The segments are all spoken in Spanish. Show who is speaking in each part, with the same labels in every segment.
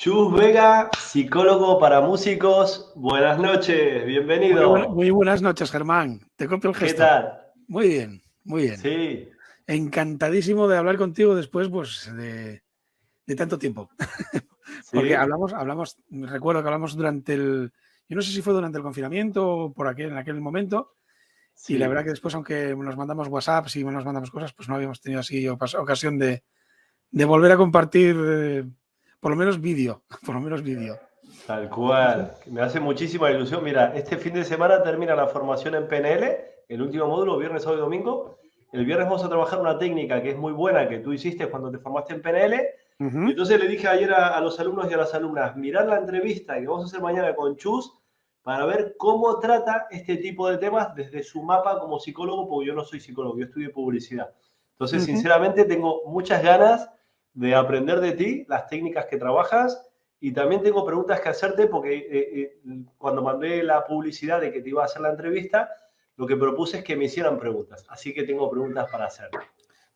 Speaker 1: Chus Vega, psicólogo para músicos. Buenas noches, bienvenido.
Speaker 2: Muy buenas noches, Germán. Te copio el
Speaker 1: ¿Qué
Speaker 2: gesto.
Speaker 1: tal?
Speaker 2: Muy bien, muy bien.
Speaker 1: Sí,
Speaker 2: Encantadísimo de hablar contigo después pues, de tanto tiempo. Porque
Speaker 1: sí,
Speaker 2: recuerdo que hablamos yo no sé si fue durante el confinamiento o en aquel momento, y la
Speaker 1: sí.
Speaker 2: verdad que después, aunque nos mandamos WhatsApp y nos mandamos cosas, pues no habíamos tenido así ocasión de volver a compartir por lo menos vídeo, por lo menos vídeo.
Speaker 1: Tal cual. Me hace muchísima ilusión. Mira, este fin de semana termina la formación en PNL, el último módulo, viernes, sábado y domingo. El viernes vamos a trabajar una técnica que es muy buena que tú hiciste cuando te formaste en PNL. Y entonces le dije ayer a los alumnos y a las alumnas, mirad la entrevista que vamos a hacer mañana con Chus para ver cómo trata este tipo de temas desde su mapa como psicólogo, porque yo no soy psicólogo, yo estudio publicidad. Entonces, sinceramente, tengo muchas ganas de aprender de ti, las técnicas que trabajas, y también tengo preguntas que hacerte porque cuando mandé la publicidad de que te iba a hacer la entrevista, lo que propuse es que me hicieran preguntas. Así que tengo preguntas para hacer.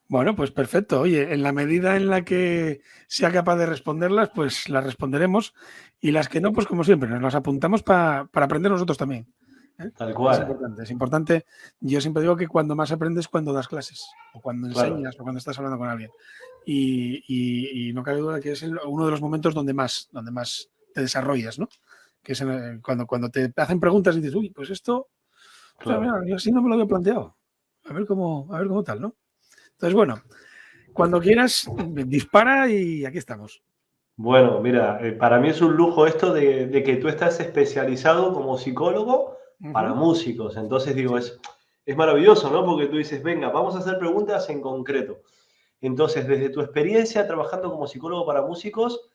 Speaker 2: Bueno, pues perfecto. Oye, en la medida en la que sea capaz de responderlas, pues las responderemos. Y las que no, pues como siempre, nos las apuntamos para aprender nosotros también. ¿Eh?
Speaker 1: Tal
Speaker 2: Es
Speaker 1: cual.
Speaker 2: importante, es importante. Yo siempre digo que cuando más aprendes cuando das clases, o cuando
Speaker 1: Claro.
Speaker 2: enseñas, o cuando estás hablando con alguien. Y no cabe duda que es uno de los momentos donde más te desarrollas, ¿no? Que es cuando te hacen preguntas y dices, uy, pues esto, o sea, mira,
Speaker 1: Claro.
Speaker 2: yo así no me lo había planteado. A ver cómo tal, ¿no? Entonces, bueno, cuando quieras, dispara y aquí estamos.
Speaker 1: Bueno, mira, para mí es un lujo esto de que tú estás especializado como psicólogo para
Speaker 2: Ujú.
Speaker 1: músicos. Entonces digo,
Speaker 2: Sí.
Speaker 1: es maravilloso, ¿no? Porque tú dices, venga, vamos a hacer preguntas en concreto. Entonces, desde tu experiencia trabajando como psicólogo para músicos,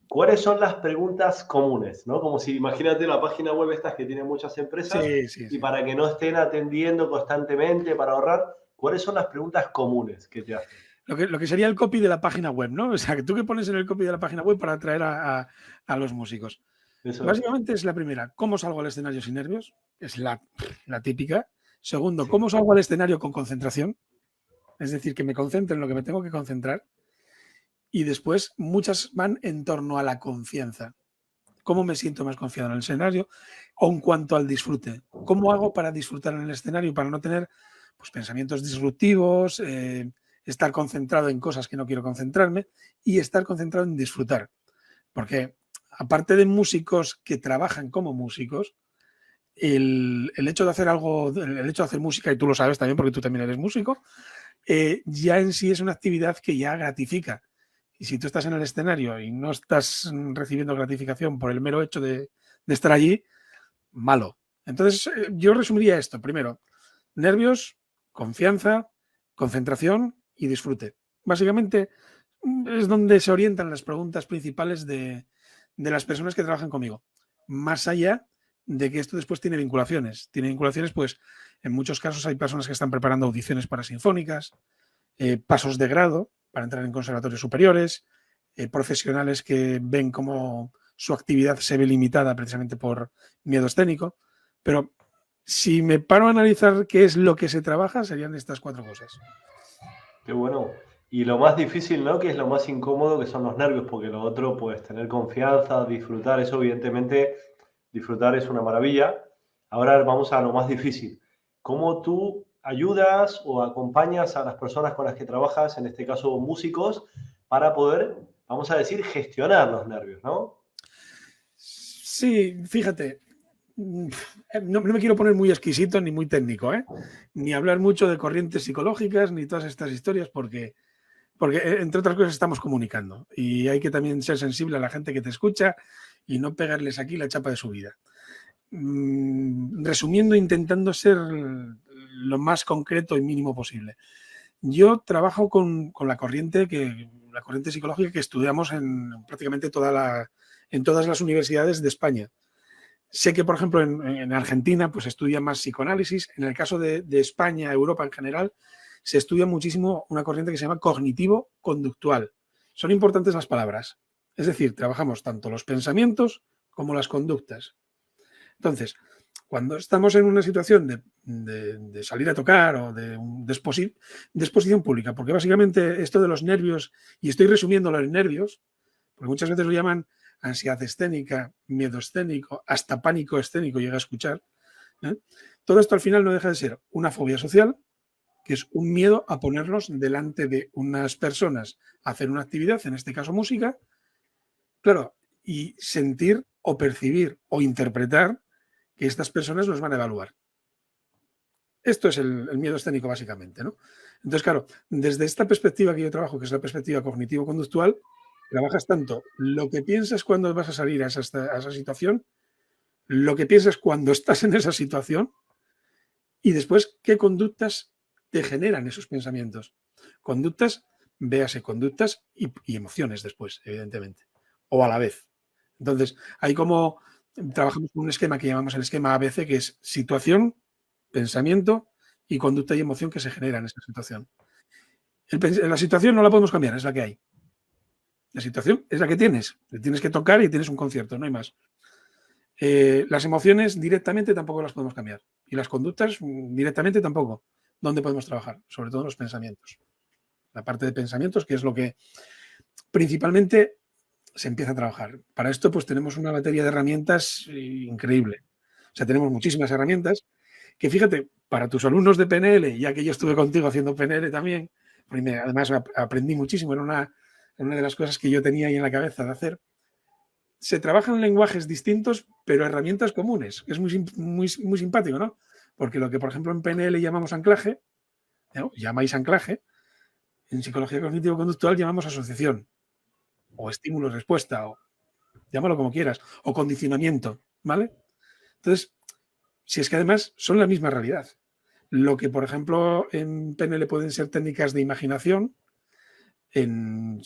Speaker 1: ¿cuáles son las preguntas comunes? ¿No? Como si, imagínate la página web estas que tienen muchas empresas
Speaker 2: Sí, sí,
Speaker 1: y
Speaker 2: sí.
Speaker 1: para que no estén atendiendo constantemente, para ahorrar, ¿cuáles son las preguntas comunes que te hacen?
Speaker 2: Lo que sería el copy de la página web, ¿no? O sea, que tú que pones en el copy de la página web para atraer a los músicos.
Speaker 1: Eso es.
Speaker 2: Básicamente es la primera, ¿cómo salgo al escenario sin nervios? Es la típica. Segundo,
Speaker 1: Sí,
Speaker 2: ¿cómo salgo al escenario con concentración? Es decir, que me concentre en lo que me tengo que concentrar. Y después, muchas van en torno a la confianza. ¿Cómo me siento más confiado en el escenario? O en cuanto al disfrute. ¿Cómo hago para disfrutar en el escenario, para no tener pues, pensamientos disruptivos, estar concentrado en cosas que no quiero concentrarme y estar concentrado en disfrutar? Porque aparte de músicos que trabajan como músicos, el hecho de hacer algo, el hecho de hacer música, y tú lo sabes también porque tú también eres músico, ya en sí es una actividad que ya gratifica. Y si tú estás en el escenario y no estás recibiendo gratificación por el mero hecho de estar allí, malo. Entonces, yo resumiría esto. Primero, nervios, confianza, concentración y disfrute. Básicamente es donde se orientan las preguntas principales de las personas que trabajan conmigo. Más allá de que esto después tiene vinculaciones. Tiene vinculaciones, pues, en muchos casos hay personas que están preparando audiciones para sinfónicas, pasos de grado para entrar en conservatorios superiores, profesionales que ven cómo su actividad se ve limitada precisamente por miedo escénico. Pero si me paro a analizar qué es lo que se trabaja, serían estas cuatro cosas.
Speaker 1: qué bueno. Y lo más difícil, ¿no? Que es lo más incómodo, que son los nervios, porque lo otro, pues tener confianza, disfrutar, eso evidentemente, disfrutar es una maravilla. Ahora vamos a lo más difícil. ¿Cómo tú ayudas o acompañas a las personas con las que trabajas, en este caso músicos, para poder, vamos a decir, gestionar los nervios, ¿no?
Speaker 2: Sí, fíjate, no me quiero poner muy exquisito ni muy técnico, ¿eh? Ni hablar mucho de corrientes psicológicas ni todas estas historias porque entre otras cosas estamos comunicando y hay que también ser sensible a la gente que te escucha y no pegarles aquí la chapa de su vida. Resumiendo, intentando ser lo más concreto y mínimo posible. Yo trabajo con la corriente psicológica que estudiamos en prácticamente en todas las universidades de España. Sé que, por ejemplo, en Argentina pues estudia más psicoanálisis. En el caso de España, Europa en general, se estudia muchísimo una corriente que se llama cognitivo-conductual. Son importantes las palabras. Es decir, trabajamos tanto los pensamientos como las conductas. Entonces, cuando estamos en una situación de salir a tocar o de exposición pública, porque básicamente esto de los nervios, y estoy resumiéndolo en nervios, porque muchas veces lo llaman ansiedad escénica, miedo escénico, hasta pánico escénico llega a escuchar. Todo esto al final no deja de ser una fobia social, que es un miedo a ponernos delante de unas personas a hacer una actividad, en este caso música, claro, y sentir o percibir o interpretar que estas personas nos van a evaluar. Esto es el miedo escénico, básicamente, ¿no? Entonces, claro, desde esta perspectiva que yo trabajo, que es la perspectiva cognitivo-conductual, trabajas tanto lo que piensas cuando vas a salir a esa situación, lo que piensas cuando estás en esa situación y después qué conductas te generan esos pensamientos. Conductas, véase conductas y emociones después, evidentemente, o a la vez. Entonces, hay como trabajamos con un esquema que llamamos el esquema ABC, que es situación, pensamiento y conducta y emoción que se genera en esa situación. La situación no la podemos cambiar, es la que hay. La situación es la que tienes. Te tienes que tocar y tienes un concierto, no hay más. Las emociones directamente tampoco las podemos cambiar. Y las conductas directamente tampoco. ¿Dónde podemos trabajar? Sobre todo los pensamientos. La parte de pensamientos, que es lo que principalmente se empieza a trabajar. Para esto, pues tenemos una batería de herramientas increíble. O sea, tenemos muchísimas herramientas que, fíjate, para tus alumnos de PNL, ya que yo estuve contigo haciendo PNL también, porque además aprendí muchísimo, era una de las cosas que yo tenía ahí en la cabeza de hacer. Se trabajan lenguajes distintos, pero herramientas comunes. Es muy simpático, ¿no? Porque lo que, por ejemplo, en PNL llamamos anclaje, ¿no? Llamáis anclaje, en psicología cognitivo-conductual llamamos asociación, o estímulo-respuesta, o llámalo como quieras, o condicionamiento, ¿vale? Entonces, si es que además son la misma realidad. Lo que, por ejemplo, en PNL pueden ser técnicas de imaginación, en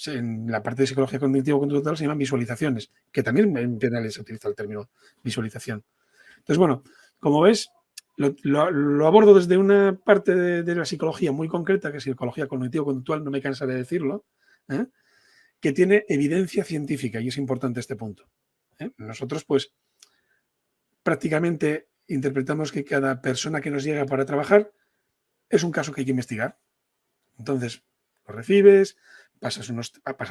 Speaker 2: la parte de psicología cognitivo-conductual se llaman visualizaciones, que también en PNL se utiliza el término visualización. Entonces, bueno, como ves, lo abordo desde una parte de la psicología muy concreta, que es psicología cognitivo-conductual, no me cansaré de decirlo, que tiene evidencia científica, y es importante este punto. Nosotros, pues, prácticamente interpretamos que cada persona que nos llega para trabajar es un caso que hay que investigar. Entonces, lo recibes, pasas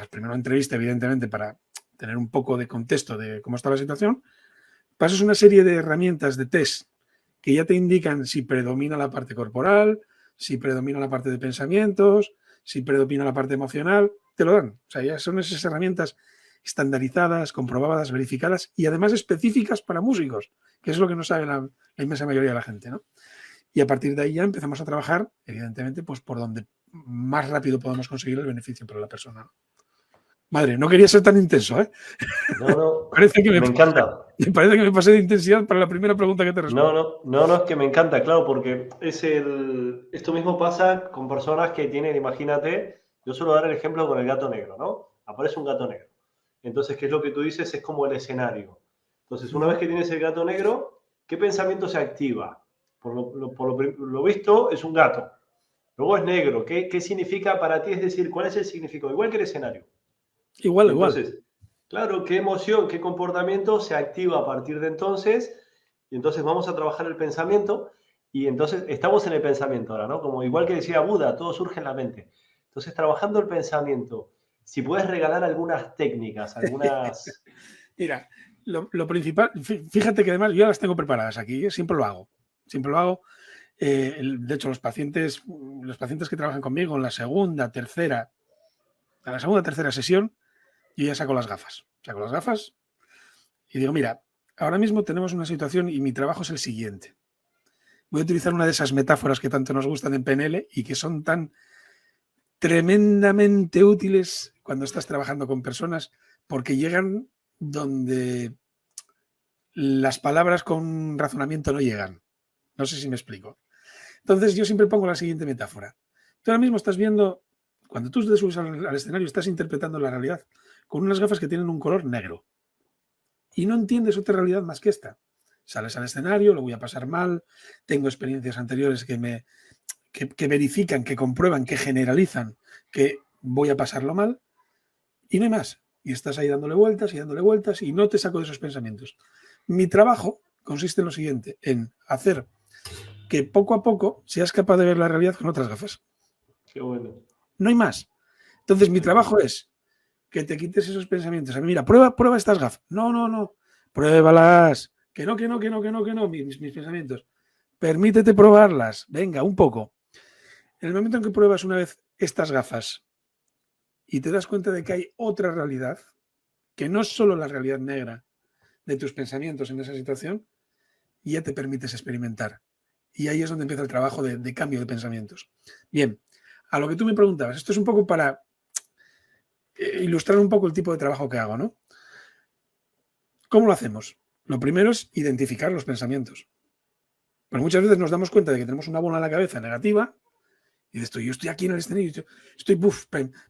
Speaker 2: primero una entrevista, evidentemente, para tener un poco de contexto de cómo está la situación, pasas una serie de herramientas de test que ya te indican si predomina la parte corporal, si predomina la parte de pensamientos, si predomina la parte emocional, te lo dan. O sea, ya son esas herramientas estandarizadas, comprobadas, verificadas y además específicas para músicos, que es lo que no sabe la inmensa mayoría de la gente, ¿no? Y a partir de ahí ya empezamos a trabajar, evidentemente, pues por donde más rápido podamos conseguir el beneficio para la persona. Madre, no quería ser tan intenso, ¿eh?
Speaker 1: No,
Speaker 2: Parece que
Speaker 1: me encanta.
Speaker 2: Me parece que me pasé de intensidad para la primera pregunta que te respondo.
Speaker 1: No, es que me encanta, claro, porque esto mismo pasa con personas que tienen, imagínate, yo suelo dar el ejemplo con el gato negro, ¿no? Aparece un gato negro. Entonces, ¿qué es lo que tú dices? Es como el escenario. Entonces, una vez que tienes el gato negro, ¿qué pensamiento se activa? Por lo visto, es un gato. Luego es negro. ¿Qué significa para ti? Es decir, ¿cuál es el significado? Igual que el escenario.
Speaker 2: Igual.
Speaker 1: Entonces, claro, qué emoción, qué comportamiento se activa a partir de entonces, y entonces vamos a trabajar el pensamiento, y entonces estamos en el pensamiento ahora, ¿no? Como igual que decía Buda, todo surge en la mente. Entonces, trabajando el pensamiento, si puedes regalar algunas técnicas, algunas...
Speaker 2: Mira, lo principal, fíjate que además yo las tengo preparadas aquí, siempre lo hago. De hecho, los pacientes que trabajan conmigo en la segunda, tercera sesión, yo ya saco las gafas. Saco las gafas y digo, mira, ahora mismo tenemos una situación y mi trabajo es el siguiente. Voy a utilizar una de esas metáforas que tanto nos gustan en PNL y que son tan tremendamente útiles cuando estás trabajando con personas porque llegan donde las palabras con razonamiento no llegan. No sé si me explico. Entonces yo siempre pongo la siguiente metáfora. Tú ahora mismo estás viendo, cuando tú te subes al escenario, estás interpretando la realidad con unas gafas que tienen un color negro. Y no entiendes otra realidad más que esta. Sales al escenario, lo voy a pasar mal, tengo experiencias anteriores que verifican, que comprueban, que generalizan que voy a pasarlo mal y no hay más. Y estás ahí dándole vueltas y no te saco de esos pensamientos. Mi trabajo consiste en lo siguiente, en hacer que poco a poco seas capaz de ver la realidad con otras gafas.
Speaker 1: Qué bueno.
Speaker 2: No hay más. Entonces mi trabajo es que te quites esos pensamientos. A mí, mira, prueba estas gafas. No. Pruébalas. Que no, mis pensamientos. Permítete probarlas. Venga, un poco. En el momento en que pruebas una vez estas gafas y te das cuenta de que hay otra realidad, que no es solo la realidad negra de tus pensamientos en esa situación, ya te permites experimentar. Y ahí es donde empieza el trabajo de cambio de pensamientos. Bien, a lo que tú me preguntabas, esto es un poco para ilustrar un poco el tipo de trabajo que hago, ¿no? ¿Cómo lo hacemos? Lo primero es identificar los pensamientos. Pues muchas veces nos damos cuenta de que tenemos una bola en la cabeza negativa y yo estoy aquí en el escenario, estoy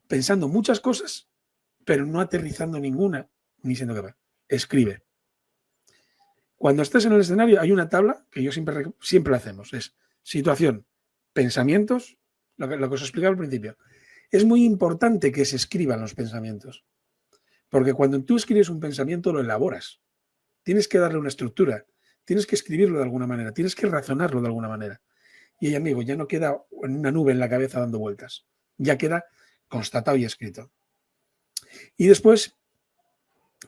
Speaker 2: pensando muchas cosas, pero no aterrizando ninguna, ni siendo capaz. Escribe. Cuando estés en el escenario hay una tabla que yo siempre hacemos. Es situación, pensamientos, lo que os explicaba al principio. Es muy importante que se escriban los pensamientos. Porque cuando tú escribes un pensamiento lo elaboras. Tienes que darle una estructura. Tienes que escribirlo de alguna manera. Tienes que razonarlo de alguna manera. Y ahí, amigo, ya no queda en una nube en la cabeza dando vueltas. Ya queda constatado y escrito. Y después,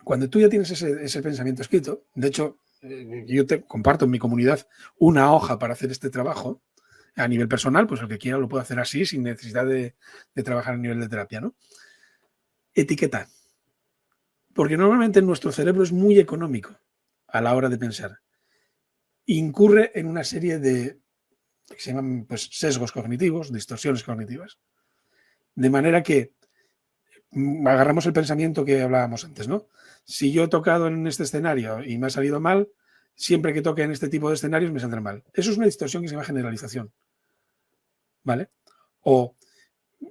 Speaker 2: cuando tú ya tienes ese pensamiento escrito, de hecho, yo te comparto en mi comunidad una hoja para hacer este trabajo a nivel personal, pues el que quiera lo puede hacer así sin necesidad de trabajar a nivel de terapia, ¿no? Etiqueta. Porque normalmente nuestro cerebro es muy económico a la hora de pensar. Incurre en una serie de que se llaman pues, sesgos cognitivos, distorsiones cognitivas. De manera que agarramos el pensamiento que hablábamos antes, ¿no? Si yo he tocado en este escenario y me ha salido mal, siempre que toque en este tipo de escenarios me saldrá mal. Eso es una distorsión que se llama generalización. ¿Vale? O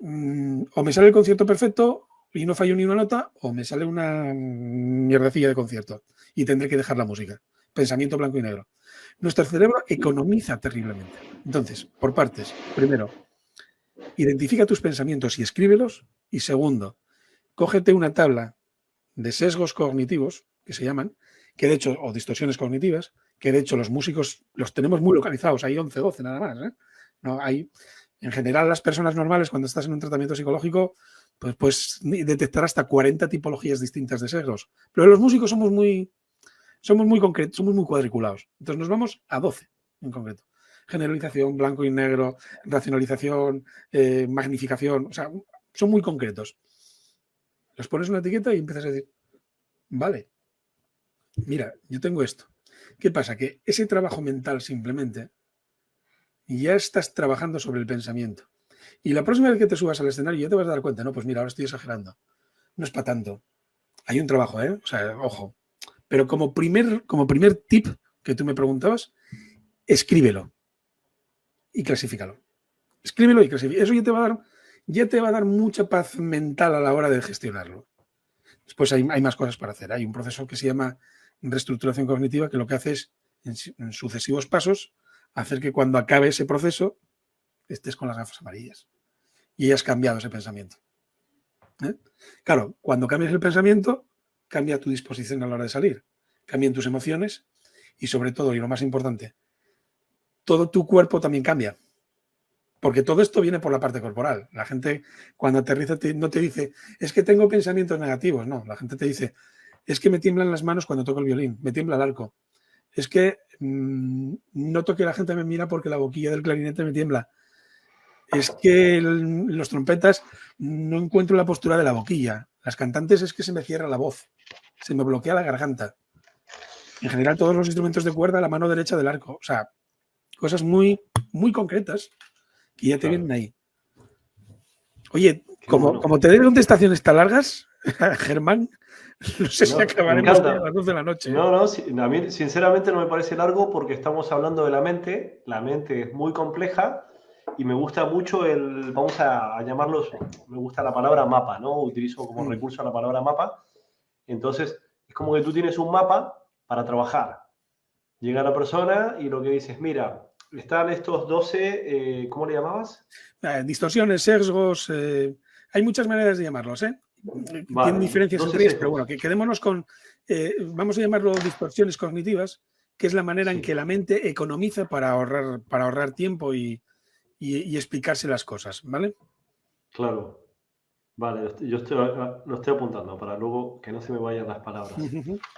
Speaker 2: me sale el concierto perfecto y no fallo ni una nota, o me sale una mierdecilla de concierto y tendré que dejar la música. Pensamiento blanco y negro. Nuestro cerebro economiza terriblemente. Entonces, por partes. Primero, identifica tus pensamientos y escríbelos. Y segundo, cógete una tabla de sesgos cognitivos, que se llaman, que de hecho, o distorsiones cognitivas, que de hecho los músicos los tenemos muy localizados, hay 11, 12 nada más. No, hay, en general, las personas normales, cuando estás en un tratamiento psicológico, pues puedes detectar hasta 40 tipologías distintas de sesgos. Pero los músicos somos muy concretos, somos muy cuadriculados. Entonces nos vamos a 12 en concreto. Generalización, blanco y negro, racionalización, magnificación, o sea, son muy concretos. Los pones una etiqueta y empiezas a decir, vale, mira, yo tengo esto. ¿Qué pasa? Que ese trabajo mental simplemente ya estás trabajando sobre el pensamiento. Y la próxima vez que te subas al escenario ya te vas a dar cuenta, no, pues mira, ahora estoy exagerando. No es para tanto. Hay un trabajo, ¿eh? O sea, ojo. Pero como primer tip que tú me preguntabas, escríbelo y clasifícalo. Escríbelo y clasifícalo. Eso ya te va a dar mucha paz mental a la hora de gestionarlo. Después hay más cosas para hacer. Hay un proceso que se llama reestructuración cognitiva que lo que hace es, en sucesivos pasos, hacer que cuando acabe ese proceso estés con las gafas amarillas y hayas cambiado ese pensamiento. Claro, cuando cambias el pensamiento, cambia tu disposición a la hora de salir, cambian tus emociones y sobre todo, y lo más importante, todo tu cuerpo también cambia. Porque todo esto viene por la parte corporal. La gente cuando aterriza no te dice, es que tengo pensamientos negativos. No, la gente te dice, es que me tiemblan las manos cuando toco el violín, me tiembla el arco. Es que noto que la gente me mira porque la boquilla del clarinete me tiembla. Es que los trompetas no encuentro la postura de la boquilla. Las cantantes es que se me cierra la voz, se me bloquea la garganta. En general, todos los instrumentos de cuerda, la mano derecha del arco. O sea, cosas muy, muy concretas que ya te vienen ahí. Oye, como te den contestaciones tan largas, Germán, no sé si acabaremos a las 12 de la noche.
Speaker 1: No, a mí sinceramente no me parece largo porque estamos hablando de la mente. La mente es muy compleja y me gusta mucho vamos a llamarlos, me gusta la palabra mapa, ¿no? Utilizo como recurso la palabra mapa. Entonces, es como que tú tienes un mapa para trabajar. Llega la persona y lo que dices, mira, están estos 12, ¿cómo le llamabas?
Speaker 2: Distorsiones, sesgos, hay muchas maneras de llamarlos, ¿eh? Vale, tienen diferencias entre ellas, pero bueno, quedémonos con, vamos a llamarlo distorsiones cognitivas, que es la manera en que la mente economiza para ahorrar tiempo y explicarse las cosas, ¿vale?
Speaker 1: Claro. Vale, lo estoy apuntando para luego que no se me vayan las palabras.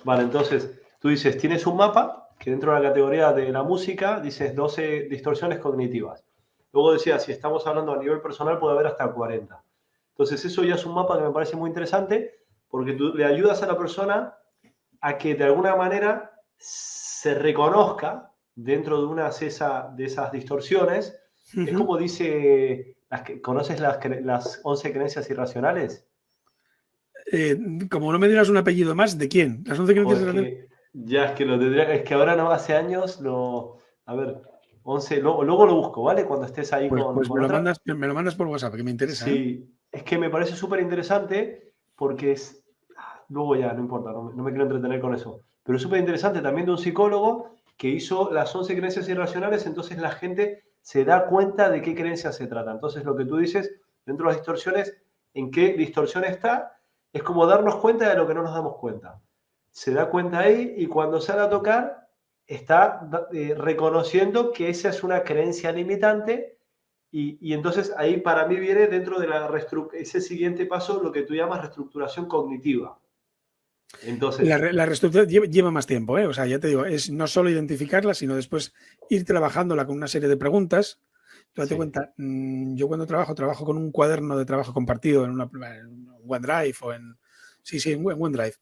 Speaker 1: Vale, entonces, tú dices, tienes un mapa que dentro de la categoría de la música dices 12 distorsiones cognitivas. Luego decías, si estamos hablando a nivel personal, puede haber hasta 40. Entonces, eso ya es un mapa que me parece muy interesante porque tú le ayudas a la persona a que de alguna manera se reconozca dentro de una de esas distorsiones. Es como dice, ¿conoces las 11 creencias irracionales?
Speaker 2: Como no me digas un apellido más, ¿de quién? Las 11 creencias irracionales.
Speaker 1: Ya es que lo tendría, es que ahora no, hace años a ver, 11, luego lo busco, ¿vale? Cuando estés ahí
Speaker 2: Pues
Speaker 1: con otra.
Speaker 2: me lo mandas por WhatsApp, que me interesa, ¿eh?
Speaker 1: Sí, es que me parece súper interesante porque luego ya, no importa, no me quiero entretener con eso, pero es súper interesante también de un psicólogo que hizo las 11 creencias irracionales, entonces la gente se da cuenta de qué creencias se trata. Entonces lo que tú dices, dentro de las distorsiones, en qué distorsión está, es como darnos cuenta de lo que no nos damos cuenta. Se da cuenta ahí y cuando sale a tocar, está reconociendo que esa es una creencia limitante y entonces ahí para mí viene dentro de ese siguiente paso lo que tú llamas reestructuración cognitiva. Entonces,
Speaker 2: La reestructuración lleva más tiempo, ¿eh? O sea, ya te digo, es no solo identificarla, sino después ir trabajándola con una serie de preguntas. Tú date cuenta, yo cuando trabajo con un cuaderno de trabajo compartido en OneDrive o en OneDrive.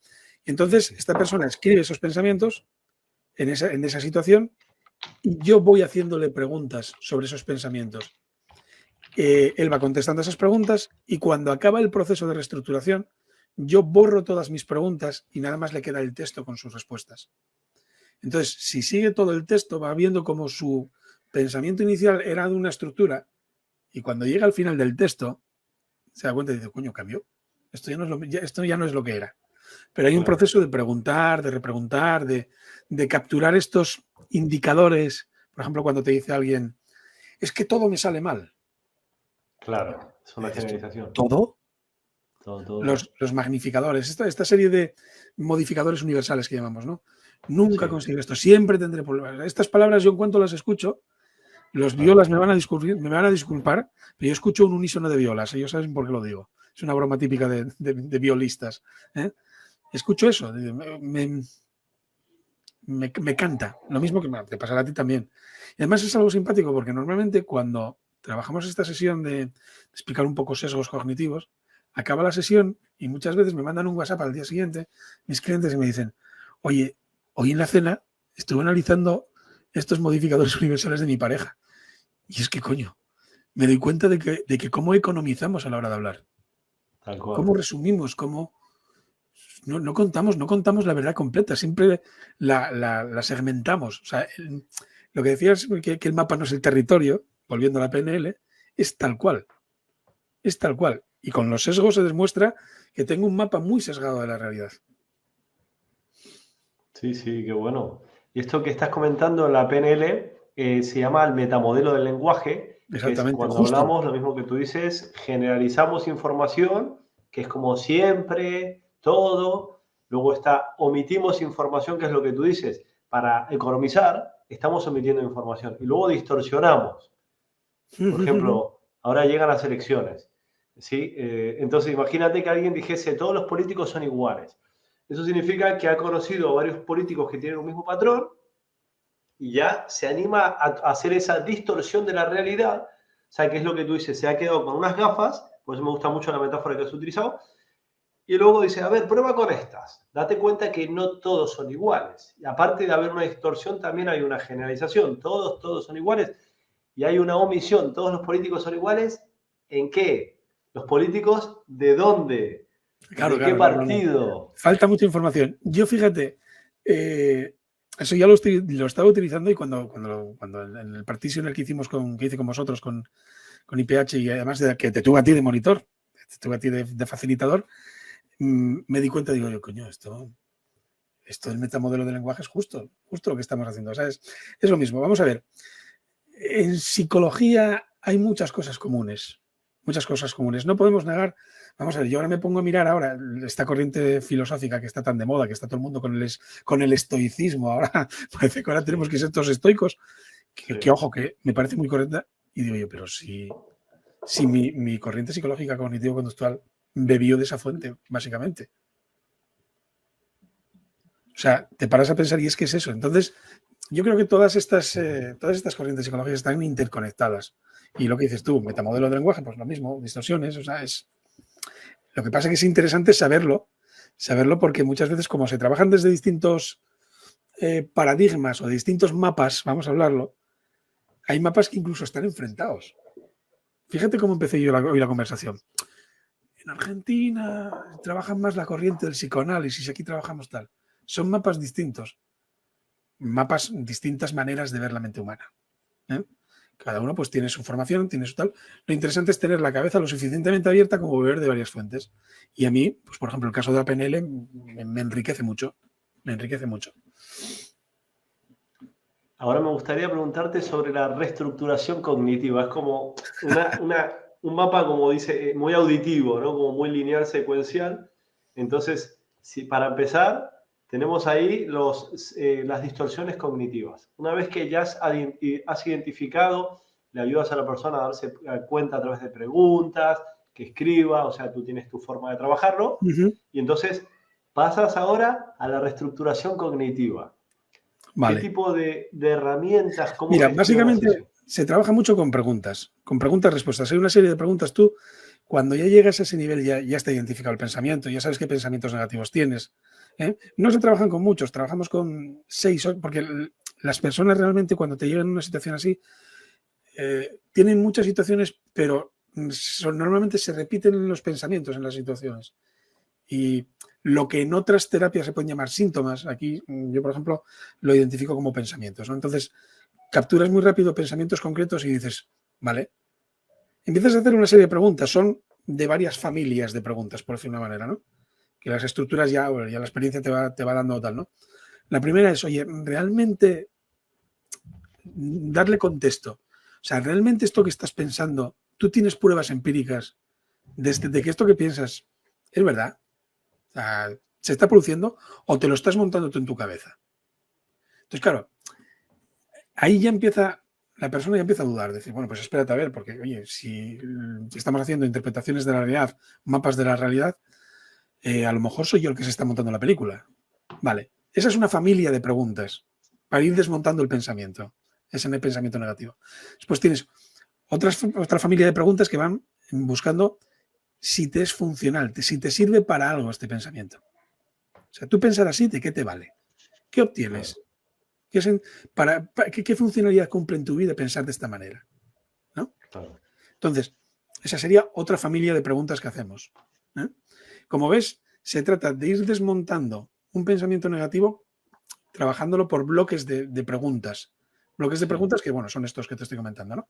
Speaker 2: Y entonces esta persona escribe esos pensamientos en esa situación y yo voy haciéndole preguntas sobre esos pensamientos. Él va contestando esas preguntas y cuando acaba el proceso de reestructuración, yo borro todas mis preguntas y nada más le queda el texto con sus respuestas. Entonces, si sigue todo el texto, va viendo cómo su pensamiento inicial era de una estructura y cuando llega al final del texto, se da cuenta y dice, coño, cambió. Esto ya no es lo que era. Pero hay un proceso de preguntar, de repreguntar, de capturar estos indicadores. Por ejemplo, cuando te dice alguien, es que todo me sale mal.
Speaker 1: Claro, es una generalización.
Speaker 2: ¿Todo?
Speaker 1: Todo.
Speaker 2: Los magnificadores, esta serie de modificadores universales que llamamos, ¿no? Nunca consigo esto, siempre tendré problemas. Estas palabras yo en cuanto las escucho, los violas me van a disculpar, pero yo escucho un unísono de violas, ellos saben por qué lo digo. Es una broma típica de violistas. Escucho eso, me canta, lo mismo que te pasará a ti también. Y además es algo simpático porque normalmente cuando trabajamos esta sesión de explicar un poco sesgos cognitivos, acaba la sesión y muchas veces me mandan un WhatsApp al día siguiente mis clientes y me dicen, oye, hoy en la cena estuve analizando estos modificadores universales de mi pareja. Y es que, coño, me doy cuenta de que cómo economizamos a la hora de hablar.
Speaker 1: Tal cual.
Speaker 2: Cómo resumimos, cómo no contamos la verdad completa, siempre la segmentamos. O sea, lo que decías que el mapa no es el territorio, volviendo a la PNL, es tal cual. Es tal cual. Y con los sesgos se demuestra que tengo un mapa muy sesgado de la realidad.
Speaker 1: Sí, qué bueno. Y esto que estás comentando en la PNL se llama el metamodelo del lenguaje, que es cuando hablamos, lo mismo que tú dices, generalizamos información, que es como siempre, todo. Luego omitimos información, que es lo que tú dices. Para economizar, estamos omitiendo información. Y luego distorsionamos. Por ejemplo, ahora llegan las elecciones. ¿Sí? Entonces, imagínate que alguien dijese, todos los políticos son iguales. Eso significa que ha conocido a varios políticos que tienen un mismo patrón y ya se anima a hacer esa distorsión de la realidad. O sea, que es lo que tú dices, se ha quedado con unas gafas, por eso me gusta mucho la metáfora que has utilizado, y luego dice, a ver, prueba con estas. Date cuenta que no todos son iguales. Y aparte de haber una distorsión, también hay una generalización. Todos son iguales. Y hay una omisión. Todos los políticos son iguales. ¿En qué? Los políticos, ¿de dónde?
Speaker 2: Claro,
Speaker 1: ¿De qué partido?
Speaker 2: No. Falta mucha información. Yo, fíjate, eso ya lo estaba utilizando y cuando en el partition que hice con vosotros, con IPH, y además que te tuve a ti de monitor, te tuve a ti de facilitador, me di cuenta, digo yo, coño, esto del metamodelo de lenguaje es justo lo que estamos haciendo. O sea, es lo mismo. Vamos a ver. En psicología hay muchas cosas comunes. No podemos negar. Vamos a ver, yo ahora me pongo a mirar esta corriente filosófica que está tan de moda, que está todo el mundo con el estoicismo. Ahora parece que ahora tenemos que ser todos estoicos. Que ojo, que me parece muy correcta. Y digo yo, pero si mi corriente psicológica cognitivo-conductual bebió de esa fuente, básicamente. O sea, te paras a pensar y es que es eso. Entonces, yo creo que todas estas corrientes psicológicas están interconectadas. Y lo que dices tú, metamodelo de lenguaje, pues lo mismo, distorsiones, o sea, es... Lo que pasa es que es interesante saberlo porque muchas veces como se trabajan desde distintos paradigmas o distintos mapas, vamos a hablarlo, hay mapas que incluso están enfrentados. Fíjate cómo empecé yo hoy la conversación. En Argentina trabajan más la corriente del psicoanálisis, aquí trabajamos tal. Son mapas distintos. Mapas, distintas maneras de ver la mente humana. ¿Eh? Cada uno pues tiene su formación, tiene su tal. Lo interesante es tener la cabeza lo suficientemente abierta como beber de varias fuentes. Y a mí, pues por ejemplo, el caso de la PNL me enriquece mucho. Me enriquece mucho.
Speaker 1: Ahora me gustaría preguntarte sobre la reestructuración cognitiva. Es como un mapa, como dice, muy auditivo, ¿no? Como muy lineal, secuencial. Entonces, para empezar, tenemos ahí las distorsiones cognitivas. Una vez que ya has identificado, le ayudas a la persona a darse cuenta a través de preguntas, que escriba, o sea, tú tienes tu forma de trabajarlo. Y entonces pasas ahora a la reestructuración cognitiva.
Speaker 2: Vale.
Speaker 1: ¿Qué tipo de herramientas? ¿Cómo
Speaker 2: Mira,
Speaker 1: gestionas
Speaker 2: básicamente
Speaker 1: eso?
Speaker 2: se trabaja mucho con preguntas-respuestas. Hay una serie de preguntas. Tú, cuando ya llegas a ese nivel, ya está identificado el pensamiento, ya sabes qué pensamientos negativos tienes. No se trabajan con muchos, trabajamos con 6, porque las personas realmente cuando te llegan a una situación así, tienen muchas situaciones, pero normalmente se repiten los pensamientos en las situaciones. Y lo que en otras terapias se pueden llamar síntomas, aquí yo, por ejemplo, lo identifico como pensamientos, ¿no? Entonces, capturas muy rápido pensamientos concretos y dices, vale, empiezas a hacer una serie de preguntas, son de varias familias de preguntas, por decir una manera, ¿no? Que las estructuras ya la experiencia te va dando tal, ¿no? La primera es, oye, realmente darle contexto. O sea, realmente esto que estás pensando, tú tienes pruebas empíricas de que esto que piensas es verdad. O sea, ¿se está produciendo o te lo estás montando tú en tu cabeza? Entonces, claro, ahí ya la persona ya empieza a dudar, decir, bueno, pues espérate a ver, porque, oye, si estamos haciendo interpretaciones de la realidad, mapas de la realidad, a lo mejor soy yo el que se está montando la película. Vale, esa es una familia de preguntas para ir desmontando el pensamiento, ese pensamiento negativo. Después tienes otra familia de preguntas que van buscando si te es funcional, si te sirve para algo este pensamiento. O sea, tú pensar así, ¿de qué te vale? ¿Qué obtienes? ¿Qué funcionalidad cumple en tu vida pensar de esta manera? ¿No?
Speaker 1: Claro.
Speaker 2: Entonces, esa sería otra familia de preguntas que hacemos. Como ves, se trata de ir desmontando un pensamiento negativo trabajándolo por bloques de preguntas. Bloques de preguntas que, bueno, son estos que te estoy comentando, ¿no?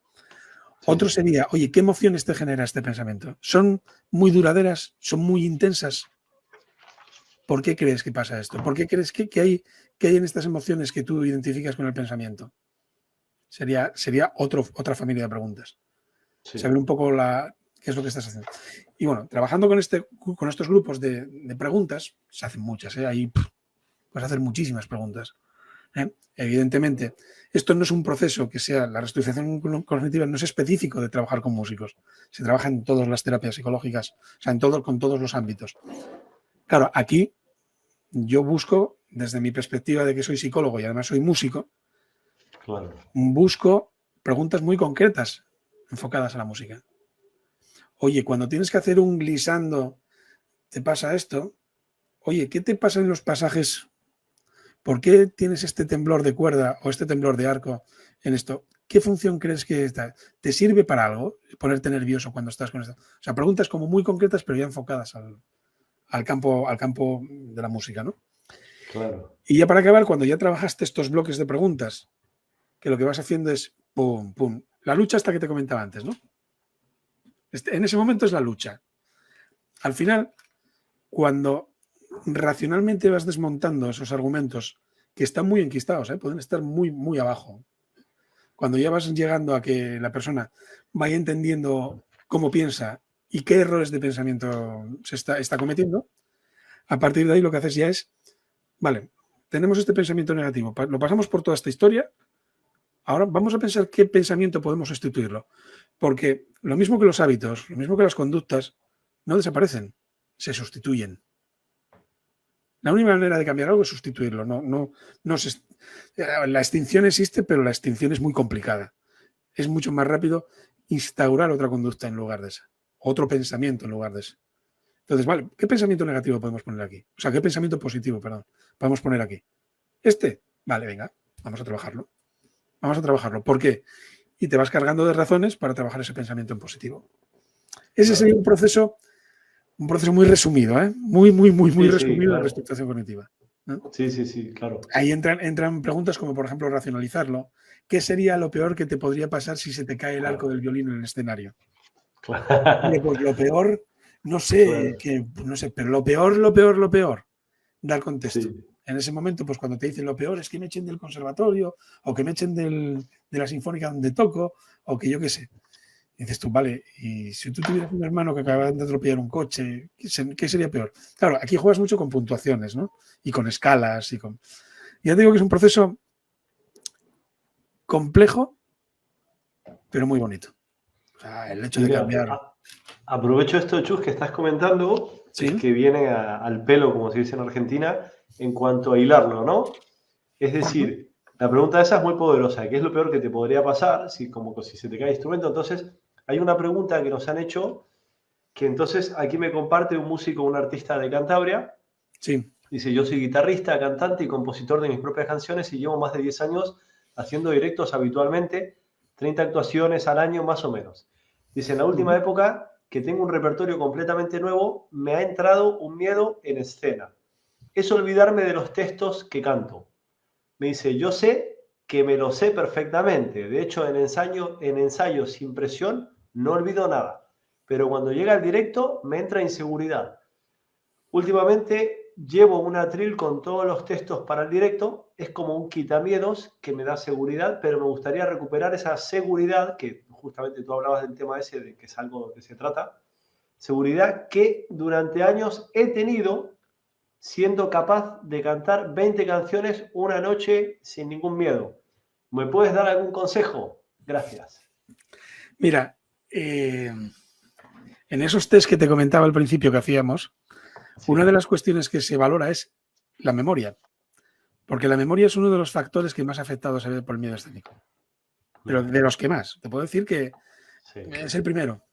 Speaker 2: Sí. Otro sería, oye, ¿qué emociones te genera este pensamiento? ¿Son muy duraderas? ¿Son muy intensas? ¿Por qué crees que pasa esto? ¿Por qué crees que hay en estas emociones que tú identificas con el pensamiento? Sería otra familia de preguntas. Sí. Saber un poco qué es lo que estás haciendo. Y bueno, trabajando con estos grupos de preguntas, se hacen muchas, ahí puedes hacer muchísimas preguntas. Evidentemente, esto no es un proceso que sea, la reestructuración cognitiva no es específico de trabajar con músicos, se trabaja en todas las terapias psicológicas, o sea, con todos los ámbitos. Claro, aquí yo busco, desde mi perspectiva de que soy psicólogo y además soy músico, claro, busco preguntas muy concretas enfocadas a la música. Oye, cuando tienes que hacer un glissando, ¿te pasa esto? Oye, ¿qué te pasa en los pasajes? ¿Por qué tienes este temblor de cuerda o este temblor de arco en esto? ¿Qué función crees que está? ¿Te sirve para algo ponerte nervioso cuando estás con esto? O sea, preguntas como muy concretas, pero ya enfocadas al campo de la música, ¿no?
Speaker 1: Claro.
Speaker 2: Y ya para acabar, cuando ya trabajaste estos bloques de preguntas, que lo que vas haciendo es pum, pum. La lucha hasta que te comentaba antes, ¿no? En ese momento es la lucha. Al final, cuando racionalmente vas desmontando esos argumentos que están muy enquistados, pueden estar muy, muy abajo. Cuando ya vas llegando a que la persona vaya entendiendo cómo piensa y qué errores de pensamiento se está cometiendo, a partir de ahí lo que haces ya es, vale, tenemos este pensamiento negativo, lo pasamos por toda esta historia, ahora vamos a pensar qué pensamiento podemos sustituirlo. Porque lo mismo que los hábitos, lo mismo que las conductas, no desaparecen, se sustituyen. La única manera de cambiar algo es sustituirlo. La extinción existe, pero la extinción es muy complicada. Es mucho más rápido instaurar otra conducta en lugar de esa. Otro pensamiento en lugar de ese. Entonces, vale, ¿qué pensamiento negativo podemos poner aquí? O sea, ¿qué pensamiento positivo, perdón, podemos poner aquí? Vale, venga, vamos a trabajarlo. Vamos a trabajarlo. ¿Por qué? Y te vas cargando de razones para trabajar ese pensamiento en positivo. Ese sería un proceso muy resumido, ¿eh? Muy resumido de reestructuración cognitiva, ¿no?
Speaker 1: Sí, claro.
Speaker 2: Ahí entran preguntas como, por ejemplo, racionalizarlo. ¿Qué sería lo peor que te podría pasar si se te cae el arco del violín en el escenario?
Speaker 1: Claro.
Speaker 2: Pues lo peor, no sé, pero lo peor, dar contexto.
Speaker 1: Sí.
Speaker 2: En ese momento, pues cuando te dicen lo peor es que me echen del conservatorio o que me echen de la sinfónica donde toco o que yo qué sé. Y dices tú, vale, y si tú tuvieras un hermano que acaba de atropellar un coche, ¿qué sería peor? Claro, aquí juegas mucho con puntuaciones, ¿no? Y con escalas Ya te digo que es un proceso complejo, pero muy bonito. O sea, el hecho de cambiar.
Speaker 1: Aprovecho esto, Chus, que estás comentando,
Speaker 2: ¿Sí?
Speaker 1: es que viene al pelo, como se dice en Argentina, en cuanto a hilarlo, ¿no? Es decir, la pregunta esa es muy poderosa. ¿Qué es lo peor que te podría pasar si se te cae el instrumento? Entonces, hay una pregunta que nos han hecho, que entonces aquí me comparte un músico, un artista de Cantabria.
Speaker 2: Sí.
Speaker 1: Dice, yo soy guitarrista, cantante y compositor de mis propias canciones y llevo más de 10 años haciendo directos habitualmente, 30 actuaciones al año más o menos. Dice, en la última época que tengo un repertorio completamente nuevo, me ha entrado un miedo en escena. Es olvidarme de los textos que canto. Me dice, yo sé que me lo sé perfectamente. De hecho, en ensayos sin presión no olvido nada. Pero cuando llega el directo me entra inseguridad. Últimamente llevo un atril con todos los textos para el directo. Es como un quitamiedos que me da seguridad, pero me gustaría recuperar esa seguridad, que justamente tú hablabas del tema ese, de que es algo que se trata. Seguridad que durante años he tenido siendo capaz de cantar 20 canciones una noche sin ningún miedo. ¿Me puedes dar algún consejo? Gracias.
Speaker 2: Mira, en esos test que te comentaba al principio que hacíamos, sí, una de las cuestiones que se valora es la memoria, porque la memoria es uno de los factores que más afectados se ve por el miedo escénico. Pero de los que más, te puedo decir que sí, es el primero.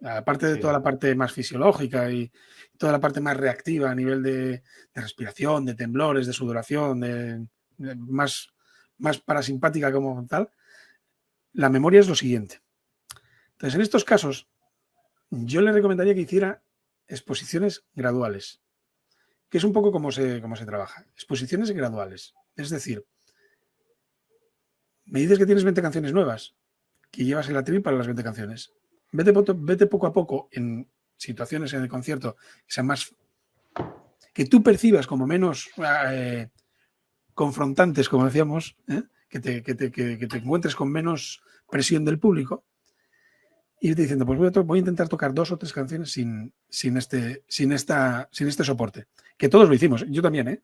Speaker 2: Aparte de toda la parte más fisiológica y toda la parte más reactiva a nivel de respiración, de temblores, de sudoración, más parasimpática como tal, la memoria es lo siguiente. Entonces, en estos casos, yo le recomendaría que hiciera exposiciones graduales, que es un poco como se trabaja. Exposiciones graduales. Es decir, me dices que tienes 20 canciones nuevas, que llevas el atril para las 20 canciones. Vete poco a poco en situaciones en el concierto que sean más, que tú percibas como menos confrontantes, como decíamos, que te encuentres con menos presión del público, y irte diciendo, pues voy a intentar tocar 2 o 3 canciones sin este soporte. Que todos lo hicimos, yo también, ¿eh?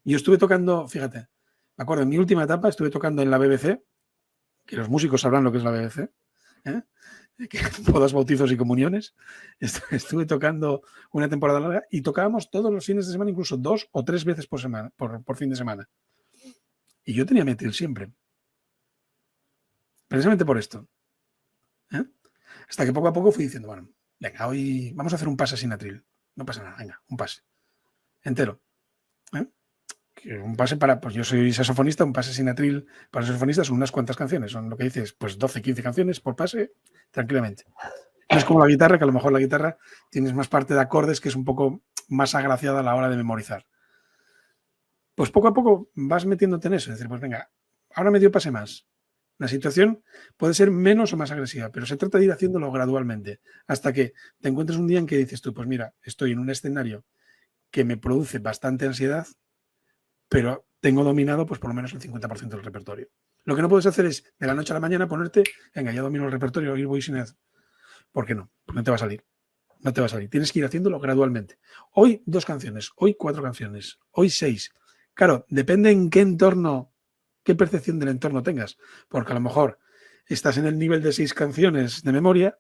Speaker 2: Yo estuve tocando, fíjate, me acuerdo, en mi última etapa estuve tocando en la BBC, que los músicos sabrán lo que es la BBC, que bodas, bautizos y comuniones. Estuve tocando una temporada larga y tocábamos todos los fines de semana, incluso 2 o 3 veces por semana, por fin de semana. Y yo tenía metril siempre. Precisamente por esto. Hasta que poco a poco fui diciendo, bueno, venga, hoy vamos a hacer un pase sin atril. No pasa nada, venga, un pase. Entero. Un pase pues yo soy saxofonista, un pase sin atril para saxofonistas son unas cuantas canciones, son lo que dices, pues 12, 15 canciones por pase, tranquilamente. No es como la guitarra, que a lo mejor la guitarra tienes más parte de acordes que es un poco más agraciada a la hora de memorizar. Pues poco a poco vas metiéndote en eso, es decir, pues venga, ahora medio pase más. La situación puede ser menos o más agresiva, pero se trata de ir haciéndolo gradualmente, hasta que te encuentres un día en que dices tú, pues mira, estoy en un escenario que me produce bastante ansiedad, pero tengo dominado pues por lo menos el 50% del repertorio. Lo que no puedes hacer es de la noche a la mañana ponerte, venga, ya domino el repertorio, hoy voy sin eso. ¿Por qué no? No te va a salir. No te va a salir. Tienes que ir haciéndolo gradualmente. Hoy 2 canciones, hoy 4 canciones, hoy 6. Claro, depende en qué entorno, qué percepción del entorno tengas. Porque a lo mejor estás en el nivel de 6 canciones de memoria,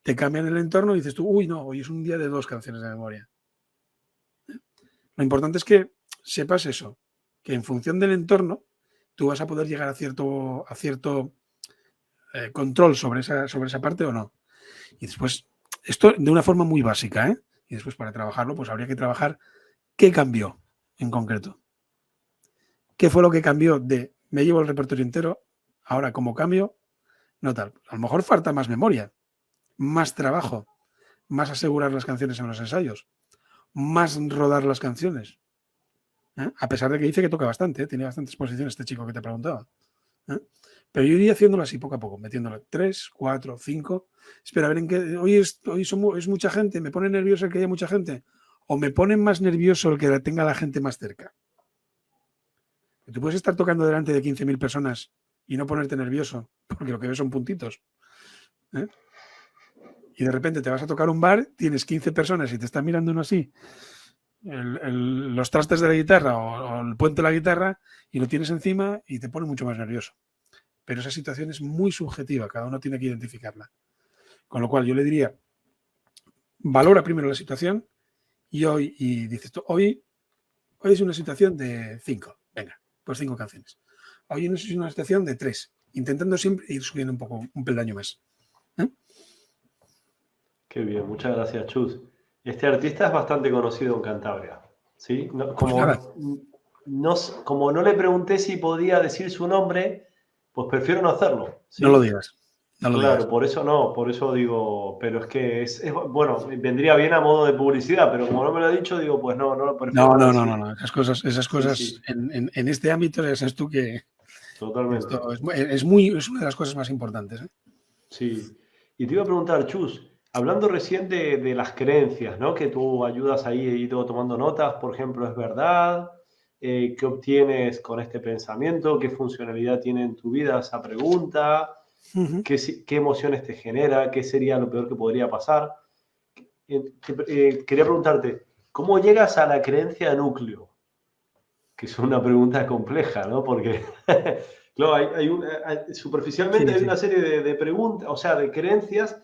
Speaker 2: te cambian el entorno y dices tú, uy, no, hoy es un día de 2 canciones de memoria. Lo importante es que sepas eso, que en función del entorno tú vas a poder llegar a cierto control sobre esa parte o no. Y después, esto de una forma muy básica, ¿eh? Y después para trabajarlo, pues habría que trabajar qué cambió en concreto. ¿Qué fue lo que cambió de me llevo el repertorio entero, ahora como cambio, no tal? A lo mejor falta más memoria, más trabajo, más asegurar las canciones en los ensayos, más rodar las canciones. A pesar de que dice que toca bastante, tiene bastantes posiciones este chico que te preguntaba. Pero yo iría haciéndolo así poco a poco, metiéndole 3, 4, 5. Espera, a ver en qué. Hoy es mucha gente, me pone nervioso el que haya mucha gente. O me pone más nervioso el que tenga la gente más cerca. Tú puedes estar tocando delante de 15.000 personas y no ponerte nervioso, porque lo que ves son puntitos. Y de repente te vas a tocar un bar, tienes 15 personas y te están mirando uno así, los trastes de la guitarra o el puente de la guitarra, y lo tienes encima y te pone mucho más nervioso. Pero esa situación es muy subjetiva, cada uno tiene que identificarla. Con lo cual yo le diría, valora primero la situación y dices tú, hoy es una situación de 5, venga, pues 5 canciones. Hoy es una situación de 3, intentando siempre ir subiendo un peldaño más.
Speaker 1: Qué bien, muchas gracias, Chus. Este artista es bastante conocido en Cantabria, ¿sí?
Speaker 2: Pues nada.
Speaker 1: Como no le pregunté si podía decir su nombre, pues prefiero no hacerlo, ¿sí?
Speaker 2: No lo digas. No lo
Speaker 1: Claro,
Speaker 2: digas.
Speaker 1: por eso digo, pero es que bueno, vendría bien a modo de publicidad, pero como no me lo ha dicho, digo, pues no lo prefiero no decir.
Speaker 2: No. Esas cosas
Speaker 1: Sí.
Speaker 2: en este ámbito, ya sabes tú que
Speaker 1: Totalmente.
Speaker 2: esto es una de las cosas más importantes.
Speaker 1: Sí. Y te iba a preguntar, Chus, hablando recién de las creencias, ¿no? Que tú ayudas ahí, he ido tomando notas, por ejemplo, ¿es verdad? ¿Qué obtienes con este pensamiento? ¿Qué funcionalidad tiene en tu vida esa pregunta?
Speaker 2: Uh-huh.
Speaker 1: ¿Qué emociones te genera? ¿Qué sería lo peor que podría pasar? Quería preguntarte, ¿cómo llegas a la creencia núcleo? Que es una pregunta compleja, ¿no? Porque, claro, superficialmente hay
Speaker 2: Sí.
Speaker 1: una serie de preguntas, o sea, de creencias,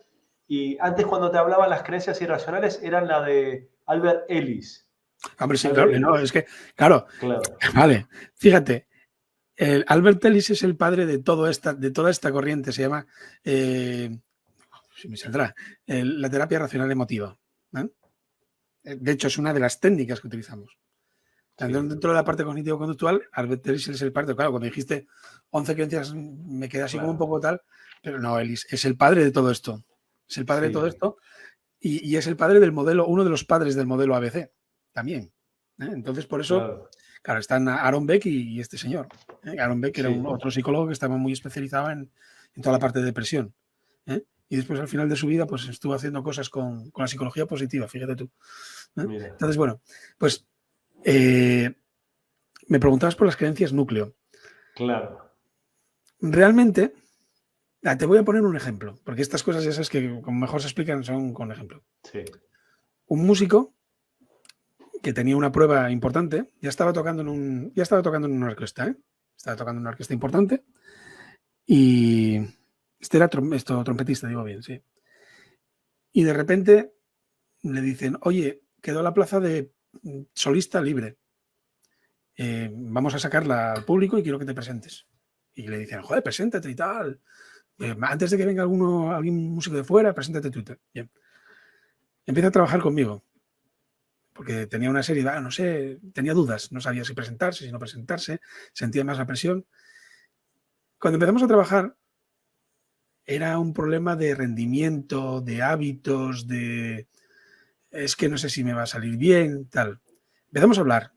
Speaker 1: y antes cuando te hablaba las creencias irracionales eran la de Albert Ellis.
Speaker 2: Hombre, sí,
Speaker 1: Albert
Speaker 2: claro, no,
Speaker 1: Ellis,
Speaker 2: es que, claro,
Speaker 1: claro.
Speaker 2: vale, fíjate, Albert Ellis es el padre de toda esta corriente, se llama, si me saldrá, la terapia racional emotiva. ¿Eh? De hecho, es una de las técnicas que utilizamos.
Speaker 1: Sí,
Speaker 2: Dentro de la parte cognitivo-conductual, Albert Ellis es el padre. Claro, cuando dijiste 11 creencias, me quedé así como un
Speaker 1: claro.
Speaker 2: poco tal, pero no, Ellis es el padre de todo esto. Es el padre de todo
Speaker 1: Sí,
Speaker 2: esto y es el padre del modelo, uno de los padres del modelo ABC también. Entonces, por eso,
Speaker 1: claro.
Speaker 2: claro, están Aaron Beck y este señor. Aaron Beck era
Speaker 1: Sí,
Speaker 2: otro psicólogo que estaba muy especializado en toda la parte de depresión. Y después, al final de su vida, pues estuvo haciendo cosas con la psicología positiva, fíjate tú.
Speaker 1: mira,
Speaker 2: Entonces, bueno, pues me preguntabas por las creencias núcleo.
Speaker 1: claro.
Speaker 2: Realmente, te voy a poner un ejemplo, porque estas cosas ya sabes que como mejor se explican son con ejemplo.
Speaker 1: Sí,
Speaker 2: Un músico que tenía una prueba importante, ya estaba tocando en una orquesta, estaba tocando en una orquesta importante y este era trompetista, digo bien, sí. Y de repente le dicen, oye, quedó la plaza de solista libre. Vamos a sacarla al público y quiero que te presentes. Y le dicen, joder, preséntate y tal. Antes de que venga algún músico de fuera, preséntate tú. Bien. Empieza a trabajar conmigo. Porque tenía una serie, no sé, tenía dudas. No sabía si presentarse, si no presentarse. Sentía más la presión. Cuando empezamos a trabajar, era un problema de rendimiento, de hábitos, es que no sé si me va a salir bien, tal. Empezamos a hablar.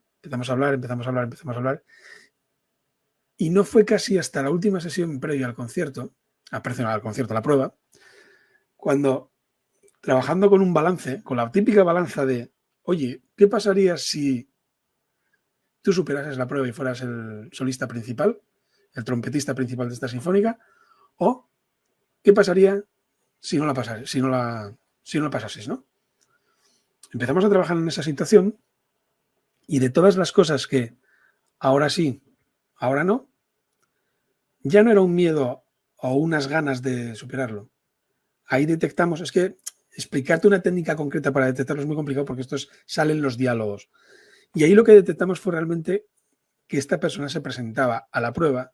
Speaker 2: Y no fue casi hasta la última sesión previa al concierto, a la prueba, cuando trabajando con un balance, con la típica balanza de, oye, ¿qué pasaría si tú superases la prueba y fueras el solista principal, el trompetista principal de esta sinfónica? ¿O qué pasaría si no la pasases, ¿no? Empezamos a trabajar en esa situación y de todas las cosas que ahora sí, ahora no, ya no era un miedo o unas ganas de superarlo. ahí detectamos, es que explicarte una técnica concreta para detectarlo es muy complicado porque salen los diálogos. Y ahí lo que detectamos fue realmente que esta persona se presentaba a la prueba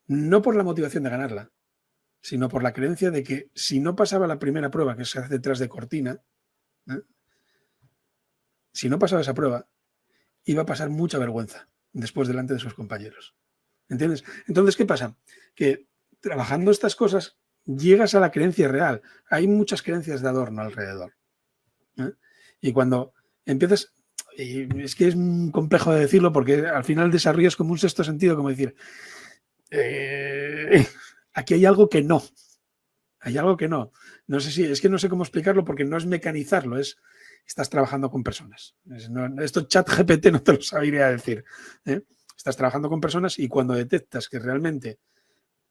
Speaker 2: no por la motivación de ganarla, sino por la creencia de que si no pasaba la primera prueba que se hace detrás de cortina, ¿eh? Si no pasaba esa prueba, iba a pasar mucha vergüenza después delante de sus compañeros. ¿Entiendes? Entonces, ¿qué pasa? Que trabajando estas cosas llegas a la creencia real. Hay muchas creencias de adorno alrededor. ¿Eh? Y cuando empiezas, y es que es complejo de decirlo porque al final desarrollas como un sexto sentido, como decir, aquí hay algo que no. Hay algo que no. No sé si, es que no sé cómo explicarlo porque no es mecanizarlo, estás trabajando con personas. Esto ChatGPT no te lo sabría decir. ¿Eh? Estás trabajando con personas y cuando detectas que realmente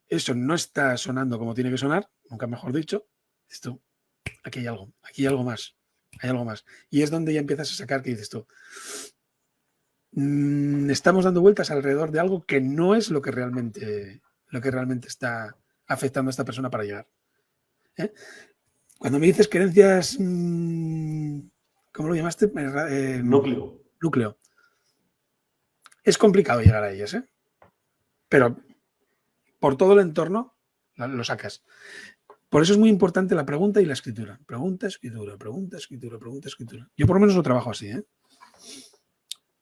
Speaker 2: eso no está sonando como tiene que sonar, nunca mejor dicho, esto, aquí hay algo más, hay algo más. Y es donde ya empiezas a sacar que dices tú, estamos dando vueltas alrededor de algo que no es lo que realmente está afectando a esta persona para llegar. ¿Eh? Cuando me dices creencias, ¿cómo lo llamaste?
Speaker 1: Núcleo.
Speaker 2: Núcleo. Es complicado llegar a ellas, ¿eh? Pero por todo el entorno lo sacas. Por eso es muy importante la pregunta y la escritura. Pregunta, escritura, pregunta, escritura, pregunta, escritura. Yo por lo menos lo trabajo así, ¿eh?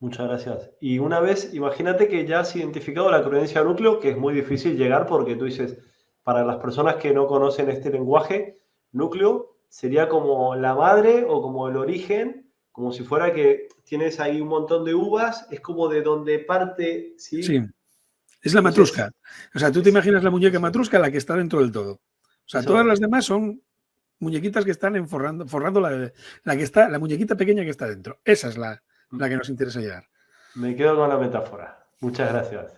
Speaker 1: Muchas gracias. Y una vez, imagínate que ya has identificado la creencia núcleo, que es muy difícil llegar porque tú dices, para las personas que no conocen este lenguaje, núcleo sería como la madre o como el origen, como si fuera que tienes ahí un montón de uvas, es como de donde parte, ¿sí?
Speaker 2: Sí, es la
Speaker 1: Entonces,
Speaker 2: matrusca. O sea, tú te imaginas la muñeca matrusca, la que está dentro del todo. O sea, todas las demás son muñequitas que están forrando la muñequita pequeña que está dentro. Esa es la que nos interesa llegar.
Speaker 1: Me quedo con la metáfora. Muchas gracias.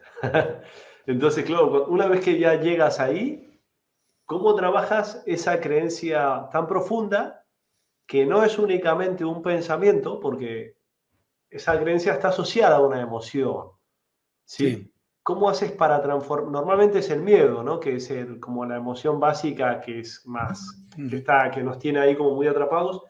Speaker 1: Entonces, claro, una vez que ya llegas ahí, ¿cómo trabajas esa creencia tan profunda que no es únicamente un pensamiento, porque esa creencia está asociada a una emoción? ¿Sí?
Speaker 2: Sí.
Speaker 1: ¿Cómo haces para transformar? Normalmente es el miedo, ¿no? Que es como la emoción básica que es más, que nos tiene ahí como muy atrapados.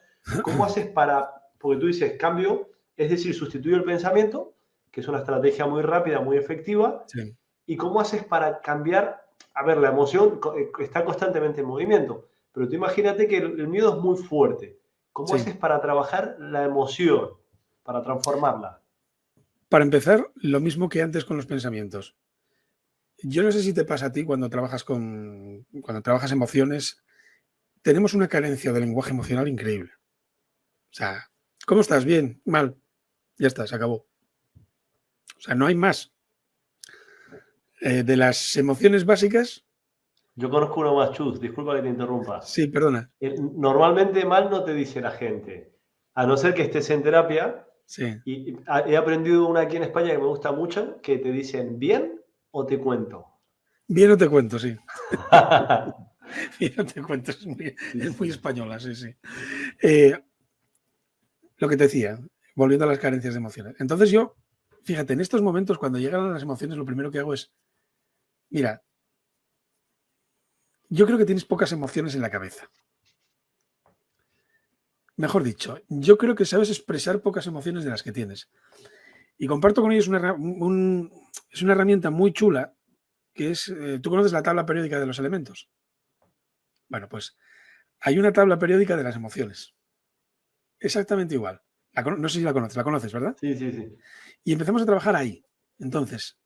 Speaker 1: ¿Cómo haces para, porque tú dices cambio, es decir, sustituyo el pensamiento, que es una estrategia muy rápida, muy efectiva,
Speaker 2: Sí.
Speaker 1: y cómo haces para cambiar? A ver, la emoción está constantemente en movimiento, pero tú imagínate que el miedo es muy fuerte. ¿Cómo
Speaker 2: Sí.
Speaker 1: haces para trabajar la emoción, para transformarla?
Speaker 2: Para empezar, lo mismo que antes con los pensamientos. Yo no sé si te pasa a ti cuando trabajas emociones, tenemos una carencia de lenguaje emocional increíble. O sea, ¿cómo estás? Bien, mal. Ya está, se acabó. O sea, no hay más. De las emociones básicas,
Speaker 1: Yo conozco uno más, Chus, disculpa que te interrumpa.
Speaker 2: sí, perdona.
Speaker 1: Normalmente mal no te dice la gente, a no ser que estés en terapia.
Speaker 2: Sí.
Speaker 1: Y he aprendido una aquí en España que me gusta mucho, que te dicen bien o te cuento.
Speaker 2: Bien, no te cuento, sí. Bien, no te cuento, es
Speaker 1: Sí,
Speaker 2: muy
Speaker 1: sí.
Speaker 2: española, sí, sí. Eh, lo que te decía, volviendo a las carencias de emociones. Entonces yo, fíjate, en estos momentos cuando llegan las emociones, lo primero que hago es, mira, yo creo que tienes pocas emociones en la cabeza. Mejor dicho, yo creo que sabes expresar pocas emociones de las que tienes. Y comparto con ellos es una herramienta muy chula que es, tú conoces la tabla periódica de los elementos. Bueno, pues hay una tabla periódica de las emociones. Exactamente igual. No sé si la conoces, ¿verdad?
Speaker 1: Sí, sí, sí.
Speaker 2: Y empezamos a trabajar ahí. Entonces,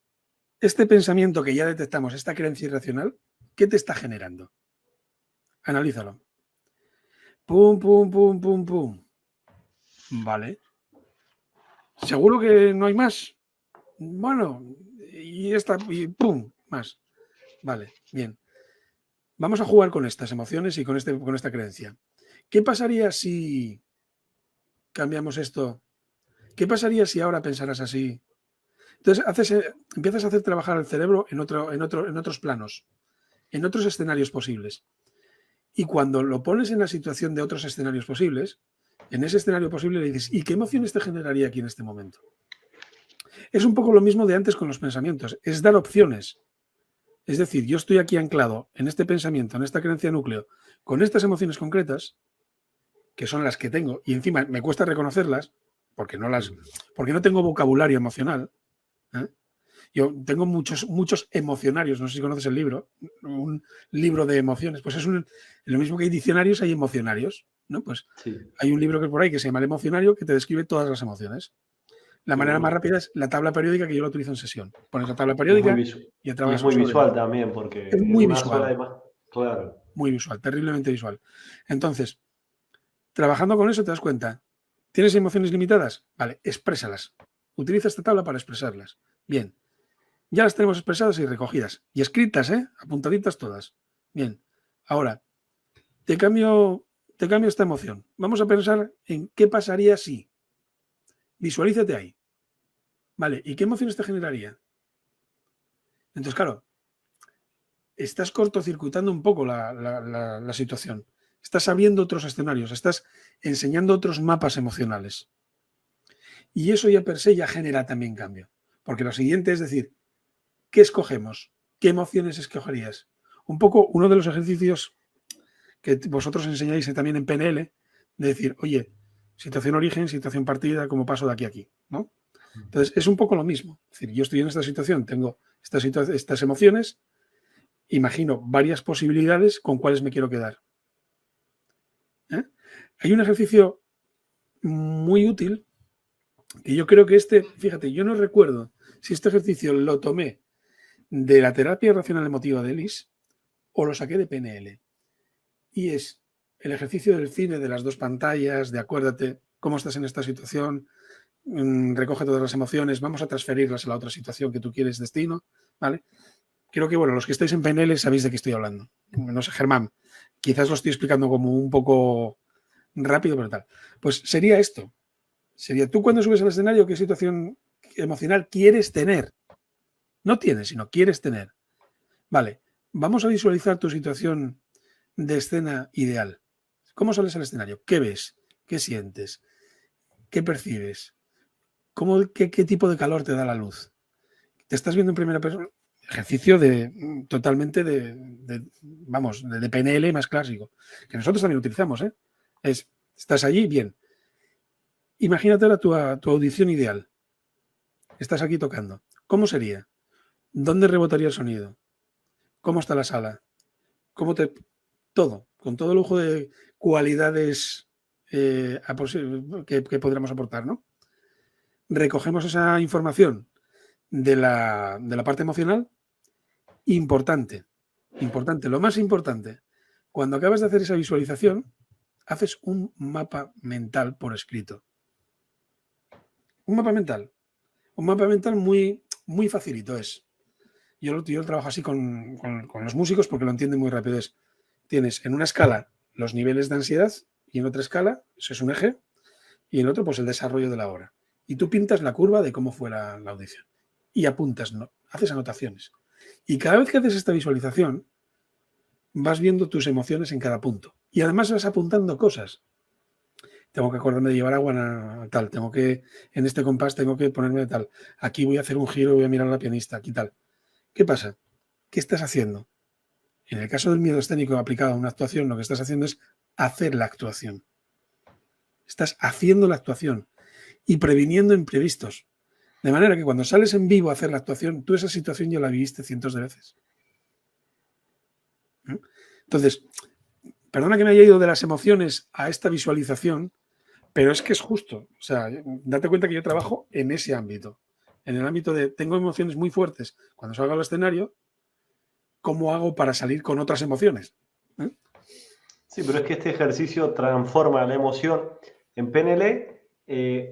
Speaker 2: este pensamiento que ya detectamos, esta creencia irracional, ¿qué te está generando? Analízalo. Pum, pum, pum, pum, pum. Vale. ¿Seguro que no hay más? Bueno, y pum, más. Vale, bien. Vamos a jugar con estas emociones y con esta creencia. ¿Qué pasaría si cambiamos esto? ¿Qué pasaría si ahora pensaras así? Entonces empiezas a hacer trabajar el cerebro en otros planos, en otros escenarios posibles. Y cuando lo pones en la situación de otros escenarios posibles, en ese escenario posible le dices, ¿y qué emociones te generaría aquí en este momento? Es un poco lo mismo de antes con los pensamientos, es dar opciones. Es decir, yo estoy aquí anclado en este pensamiento, en esta creencia núcleo, con estas emociones concretas, que son las que tengo, y encima me cuesta reconocerlas, porque no tengo vocabulario emocional. ¿Eh? Yo tengo muchos emocionarios, no sé si conoces el libro, un libro de emociones, pues es lo mismo que hay diccionarios, hay emocionarios, ¿no? Pues
Speaker 1: Sí,
Speaker 2: hay un libro que por ahí que se llama El emocionario que te describe todas las emociones. La
Speaker 1: qué
Speaker 2: manera más
Speaker 1: bueno.
Speaker 2: rápida es la tabla periódica que yo la utilizo en sesión. Pones la tabla
Speaker 1: Es muy
Speaker 2: periódica
Speaker 1: visual.
Speaker 2: y
Speaker 1: Y es
Speaker 2: trabajas
Speaker 1: muy
Speaker 2: sobre ella.
Speaker 1: visual también,
Speaker 2: Es
Speaker 1: porque en
Speaker 2: muy
Speaker 1: una sola
Speaker 2: visual,
Speaker 1: hay más. Claro.
Speaker 2: muy visual, terriblemente visual. Entonces, trabajando con eso te das cuenta, ¿tienes emociones limitadas? Vale, exprésalas. Utiliza esta tabla para expresarlas. Bien, ya las tenemos expresadas y recogidas. Y escritas, ¿eh? Apuntaditas todas. Bien, ahora, te cambio, te cambio esta emoción. Vamos a pensar en qué pasaría si. Visualízate ahí. Vale, ¿y qué emociones te generaría? Entonces, claro, estás cortocircuitando un poco la situación. Estás abriendo otros escenarios, estás enseñando otros mapas emocionales. Y eso ya per se ya genera también cambio. Porque lo siguiente es decir, ¿qué escogemos? ¿Qué emociones escogerías? Un poco uno de los ejercicios que vosotros enseñáis también en PNL, de decir, oye, situación origen, situación partida, ¿cómo paso de aquí a aquí? ¿No? Entonces, es un poco lo mismo. Es decir, yo estoy en esta situación, tengo estas emociones, imagino varias posibilidades con cuáles me quiero quedar. ¿Eh? Hay un ejercicio muy útil que yo creo que fíjate, yo no recuerdo si este ejercicio lo tomé de la terapia racional emotiva de Ellis o lo saqué de PNL. Y es el ejercicio del cine de las dos pantallas, de acuérdate cómo estás en esta situación, recoge todas las emociones, vamos a transferirlas a la otra situación que tú quieres destino, ¿vale? Creo que, bueno, los que estáis en PNL sabéis de qué estoy hablando. No sé, Germán, quizás lo estoy explicando como un poco rápido, pero tal. Pues sería esto. Sería tú cuando subes al escenario, ¿qué situación emocional quieres tener? No tienes, sino quieres tener. Vale, vamos a visualizar tu situación de escena ideal. ¿Cómo sales al escenario? ¿Qué ves? ¿Qué sientes? ¿Qué percibes? ¿Qué tipo de calor te da la luz? ¿Te estás viendo en primera persona? Ejercicio totalmente de PNL más clásico, que nosotros también utilizamos, ¿eh? Estás allí, bien. Imagínate tu audición ideal. Estás aquí tocando. ¿Cómo sería? ¿Dónde rebotaría el sonido? ¿Cómo está la sala? Todo, con todo lujo de cualidades que podremos aportar, ¿no? Recogemos esa información de la parte emocional. Importante, lo más importante, cuando acabas de hacer esa visualización, haces un mapa mental por escrito. Un mapa mental. Un mapa mental muy, muy facilito es. Yo trabajo así con los músicos porque lo entienden muy rápido. Tienes en una escala los niveles de ansiedad y en otra escala, eso es un eje, y en otro pues el desarrollo de la obra. Y tú pintas la curva de cómo fue la audición. Y apuntas, ¿no? Haces anotaciones. Y cada vez que haces esta visualización, vas viendo tus emociones en cada punto. Y además vas apuntando cosas. Tengo que acordarme de llevar agua a tal, en este compás tengo que ponerme de tal. Aquí voy a hacer un giro, voy a mirar a la pianista, aquí tal. ¿Qué pasa? ¿Qué estás haciendo? En el caso del miedo escénico aplicado a una actuación, lo que estás haciendo es hacer la actuación. Estás haciendo la actuación y previniendo imprevistos. De manera que cuando sales en vivo a hacer la actuación, tú esa situación ya la viviste cientos de veces. Entonces, perdona que me haya ido de las emociones a esta visualización, pero es que es justo. O sea, date cuenta que yo trabajo en ese ámbito. En el ámbito de tengo emociones muy fuertes. Cuando salgo al escenario, ¿cómo hago para salir con otras emociones?
Speaker 1: Sí, pero es que este ejercicio transforma la emoción. En PNL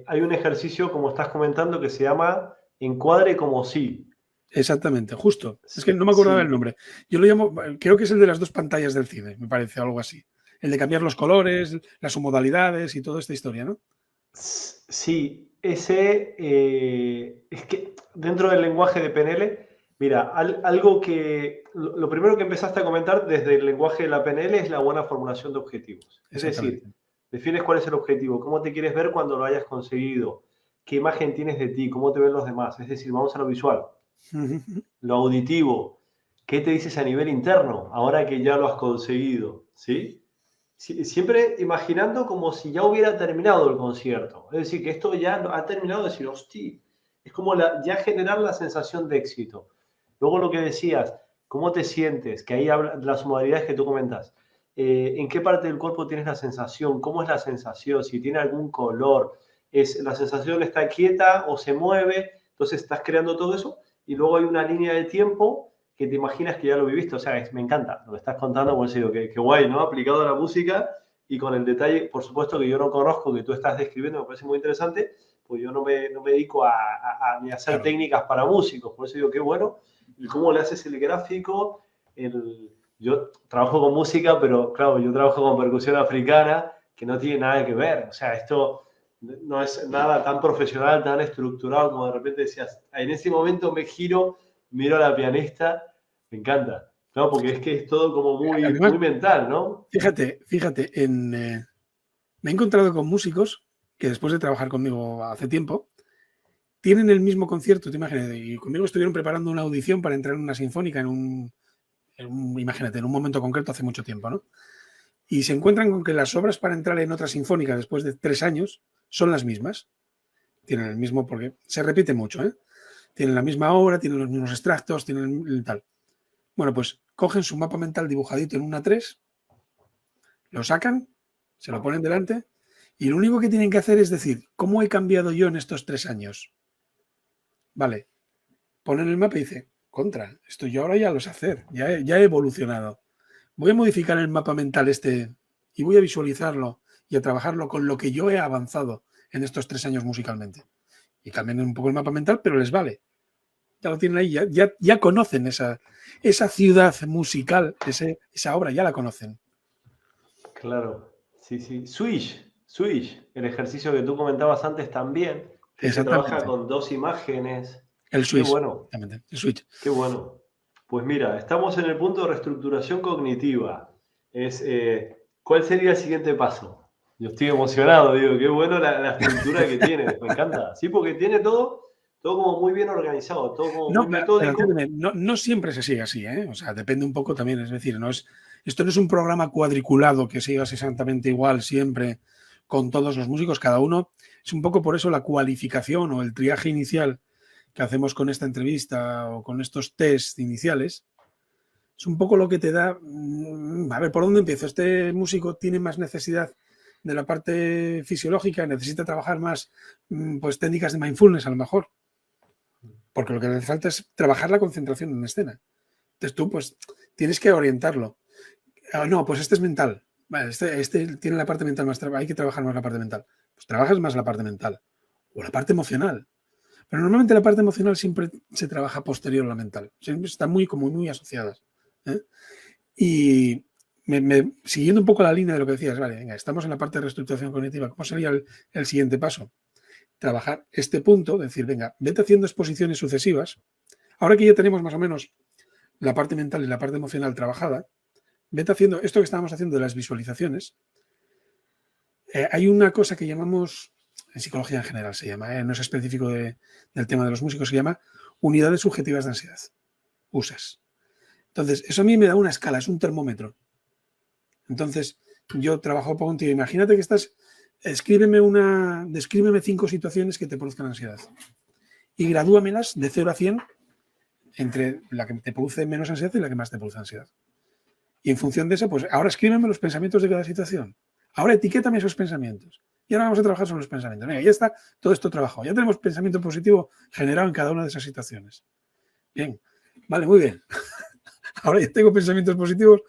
Speaker 1: hay un ejercicio, como estás comentando, que se llama encuadre como sí.
Speaker 2: Exactamente, justo. Es que no me acordaba el
Speaker 1: Sí,
Speaker 2: nombre. Yo lo llamo, creo que es el de las dos pantallas del cine, me parece, algo así. El de cambiar los colores, las submodalidades y toda esta historia, ¿no?
Speaker 1: sí, ese es que dentro del lenguaje de PNL, mira, algo que lo primero que empezaste a comentar desde el lenguaje de la PNL es la buena formulación de objetivos. Es decir,
Speaker 2: Exactamente.
Speaker 1: defines cuál es el objetivo, cómo te quieres ver cuando lo hayas conseguido, qué imagen tienes de ti, cómo te ven los demás. Es decir, vamos a lo visual, lo auditivo, ¿qué te dices a nivel interno ahora que ya lo has conseguido? ¿Sí? Siempre imaginando como si ya hubiera terminado el concierto. Es decir, que esto ya ha terminado de decir, hostia, es como ya generar la sensación de éxito. Luego lo que decías, ¿cómo te sientes? Que ahí habla las modalidades que tú comentas. ¿En qué parte del cuerpo tienes la sensación? ¿Cómo es la sensación? Si tiene algún color. ¿La sensación está quieta o se mueve? Entonces estás creando todo eso. Y luego hay una línea de tiempo que te imaginas que ya lo viviste. O sea, me encanta lo que estás contando, por eso digo, que guay, ¿no? Aplicado a la música y con el detalle, por supuesto, que yo no conozco, que tú estás describiendo, me parece muy interesante, pues yo no me dedico ni a hacer técnicas para músicos. Por eso digo, qué bueno. ¿Y cómo le haces el gráfico? Yo trabajo con música, pero claro, yo trabajo con percusión africana, que no tiene nada que ver. O sea, esto no es nada tan profesional, tan estructurado como de repente decías. En ese momento me giro, miro a la pianista, me encanta, ¿no? Porque es que es todo como muy,
Speaker 2: Además,
Speaker 1: muy mental, ¿no?
Speaker 2: fíjate, me he encontrado con músicos que después de trabajar conmigo hace tiempo, tienen el mismo concierto, te imaginas, y conmigo estuvieron preparando una audición para entrar en una sinfónica imagínate, en un momento concreto hace mucho tiempo, ¿no? Y se encuentran con que las obras para entrar en otra sinfónica después de 3 años son las mismas. Tienen el mismo, porque se repite mucho, ¿eh? Tienen la misma obra, tienen los mismos extractos, tienen el tal. Bueno, pues cogen su mapa mental dibujadito en una 3, lo sacan, se lo ponen delante y lo único que tienen que hacer es decir, ¿cómo he cambiado yo en estos 3 años? Vale, ponen el mapa y dice, contra, esto yo ahora ya lo sé hacer, ya he evolucionado. Voy a modificar el mapa mental y voy a visualizarlo y a trabajarlo con lo que yo he avanzado en estos 3 años musicalmente. Y cambian un poco el mapa mental, pero les vale. Ya lo tienen ahí, ya conocen esa ciudad musical, esa obra, ya la conocen.
Speaker 1: Claro, sí, sí. Swish, el ejercicio que tú comentabas antes también, que se trabaja
Speaker 2: Exactamente.
Speaker 1: con 2 imágenes.
Speaker 2: El
Speaker 1: Qué
Speaker 2: switch,
Speaker 1: bueno,
Speaker 2: exactamente. El switch.
Speaker 1: qué bueno. Pues mira, estamos en el punto de reestructuración cognitiva. ¿Cuál sería el siguiente paso? Yo estoy emocionado, digo, qué bueno la estructura que tiene, me encanta. Sí, porque tiene todo como muy bien organizado, todo como muy
Speaker 2: No, pero
Speaker 1: metódico.
Speaker 2: entiéndeme, no siempre se sigue así, ¿eh? O sea, depende un poco también. Es decir, esto no es un programa cuadriculado que sigas exactamente igual siempre con todos los músicos. Cada uno es un poco por eso la cualificación o el triaje inicial que hacemos con esta entrevista o con estos test iniciales. Es un poco lo que te da, a ver, ¿por dónde empiezo? Este músico tiene más necesidad de la parte fisiológica, necesita trabajar más pues técnicas de mindfulness a lo mejor, porque lo que le hace falta es trabajar la concentración en escena. Entonces tú pues tienes que orientarlo. No, pues este es mental. Vale, este tiene la parte mental más, hay que trabajar más la parte mental. Pues trabajas más la parte mental o la parte emocional. Pero normalmente la parte emocional siempre se trabaja posterior a la mental. Siempre están muy asociadas. ¿Eh? Y siguiendo un poco la línea de lo que decías, vale, venga, estamos en la parte de reestructuración cognitiva. ¿Cómo sería el siguiente paso? Trabajar este punto, decir, venga, vete haciendo exposiciones sucesivas. Ahora que ya tenemos más o menos la parte mental y la parte emocional trabajada, vete haciendo esto que estábamos haciendo de las visualizaciones. Hay una cosa que llamamos, en psicología en general se llama, no es específico del tema de los músicos, se llama unidades subjetivas de ansiedad, USAs. Entonces, eso a mí me da una escala, es un termómetro. Entonces, yo trabajo contigo. Imagínate que descríbeme 5 situaciones que te produzcan ansiedad. Y gradúamelas de 0 a 100 entre la que te produce menos ansiedad y la que más te produce ansiedad. Y en función de eso, pues ahora escríbeme los pensamientos de cada situación. Ahora etiquétame esos pensamientos. Y ahora vamos a trabajar sobre los pensamientos. Venga, ya está todo esto trabajado. Ya tenemos pensamiento positivo generado en cada una de esas situaciones. Bien, vale, muy bien. Ahora ya tengo pensamientos positivos,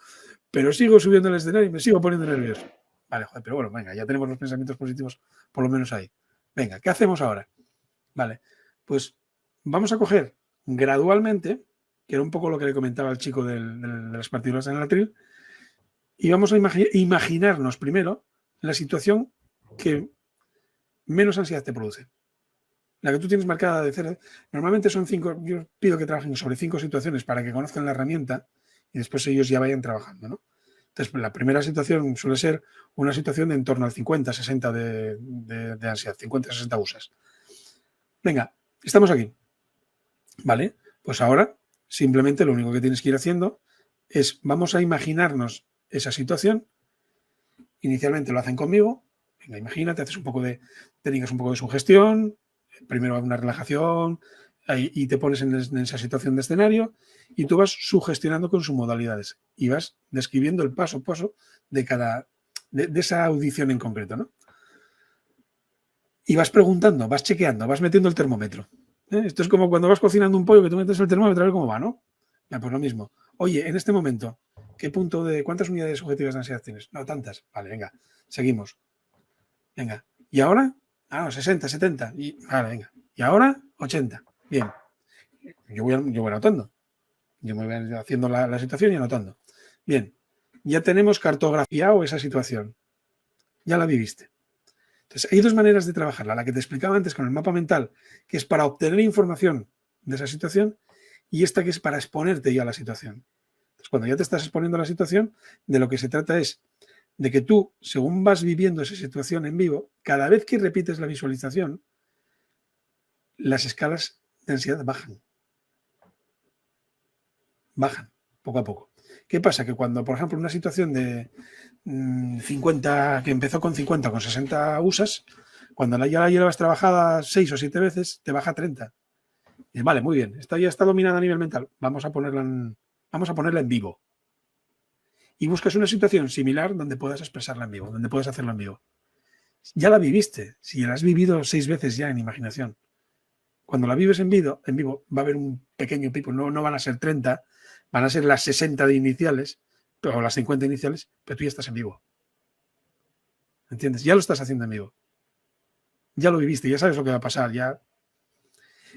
Speaker 2: pero sigo subiendo al escenario y me sigo poniendo nervioso. Vale, joder, pero bueno, venga, ya tenemos los pensamientos positivos por lo menos ahí. Venga, ¿qué hacemos ahora? Vale, pues vamos a coger gradualmente, que era un poco lo que le comentaba al chico de las partículas en el atril, y vamos a imaginarnos primero la situación que menos ansiedad te produce. La que tú tienes marcada de 0. Normalmente son 5, yo pido que trabajen sobre 5 situaciones para que conozcan la herramienta y después ellos ya vayan trabajando, ¿no? Entonces, la primera situación suele ser una situación de en torno al 50-60 de ansiedad, 50-60 USAs. Venga, estamos aquí. Vale, pues ahora Simplemente lo único que tienes que ir haciendo es, vamos a imaginarnos esa situación. Inicialmente lo hacen conmigo. Venga, imagínate, haces un poco de técnicas, un poco de sugestión, primero una relajación, y te pones en esa situación de escenario y tú vas sugestionando con sus modalidades y vas describiendo el paso a paso de de esa audición en concreto, ¿no? Y vas preguntando, vas chequeando, vas metiendo el termómetro. Esto es como cuando vas cocinando un pollo que tú metes el termómetro a ver cómo va, ¿no? Ya, pues lo mismo. Oye, en este momento, ¿cuántas unidades subjetivas de ansiedad tienes? No, tantas. Vale, venga, seguimos. Venga. ¿Y ahora? Ah, no, 60, 70. Vale, venga. ¿Y ahora? 80. Bien. Yo voy anotando. Yo me voy haciendo la situación y anotando. Bien. Ya tenemos cartografiado esa situación. Ya la viviste. Entonces, hay dos maneras de trabajarla. La que te explicaba antes con el mapa mental, que es para obtener información de esa situación, y esta que es para exponerte ya a la situación. Entonces, cuando ya te estás exponiendo a la situación, de lo que se trata es de que tú, según vas viviendo esa situación en vivo, cada vez que repites la visualización, las escalas de ansiedad bajan. Bajan, poco a poco. ¿Qué pasa? Que cuando, por ejemplo, una situación de 50, que empezó con 50, con 60 usas, cuando ya la llevas trabajada 6 o 7 veces, te baja a 30. Y vale, muy bien, esta ya está dominada a nivel mental, vamos a ponerla en vivo. Y buscas una situación similar donde puedas expresarla en vivo, donde puedas hacerla en vivo. Ya la viviste, si la has vivido 6 veces ya en imaginación. Cuando la vives en vivo va a haber un pequeño pico, no van a ser 30, van a ser las 60 de iniciales, o las 50 iniciales, pero tú ya estás en vivo. ¿Entiendes? Ya lo estás haciendo en vivo. Ya lo viviste, ya sabes lo que va a pasar, ya.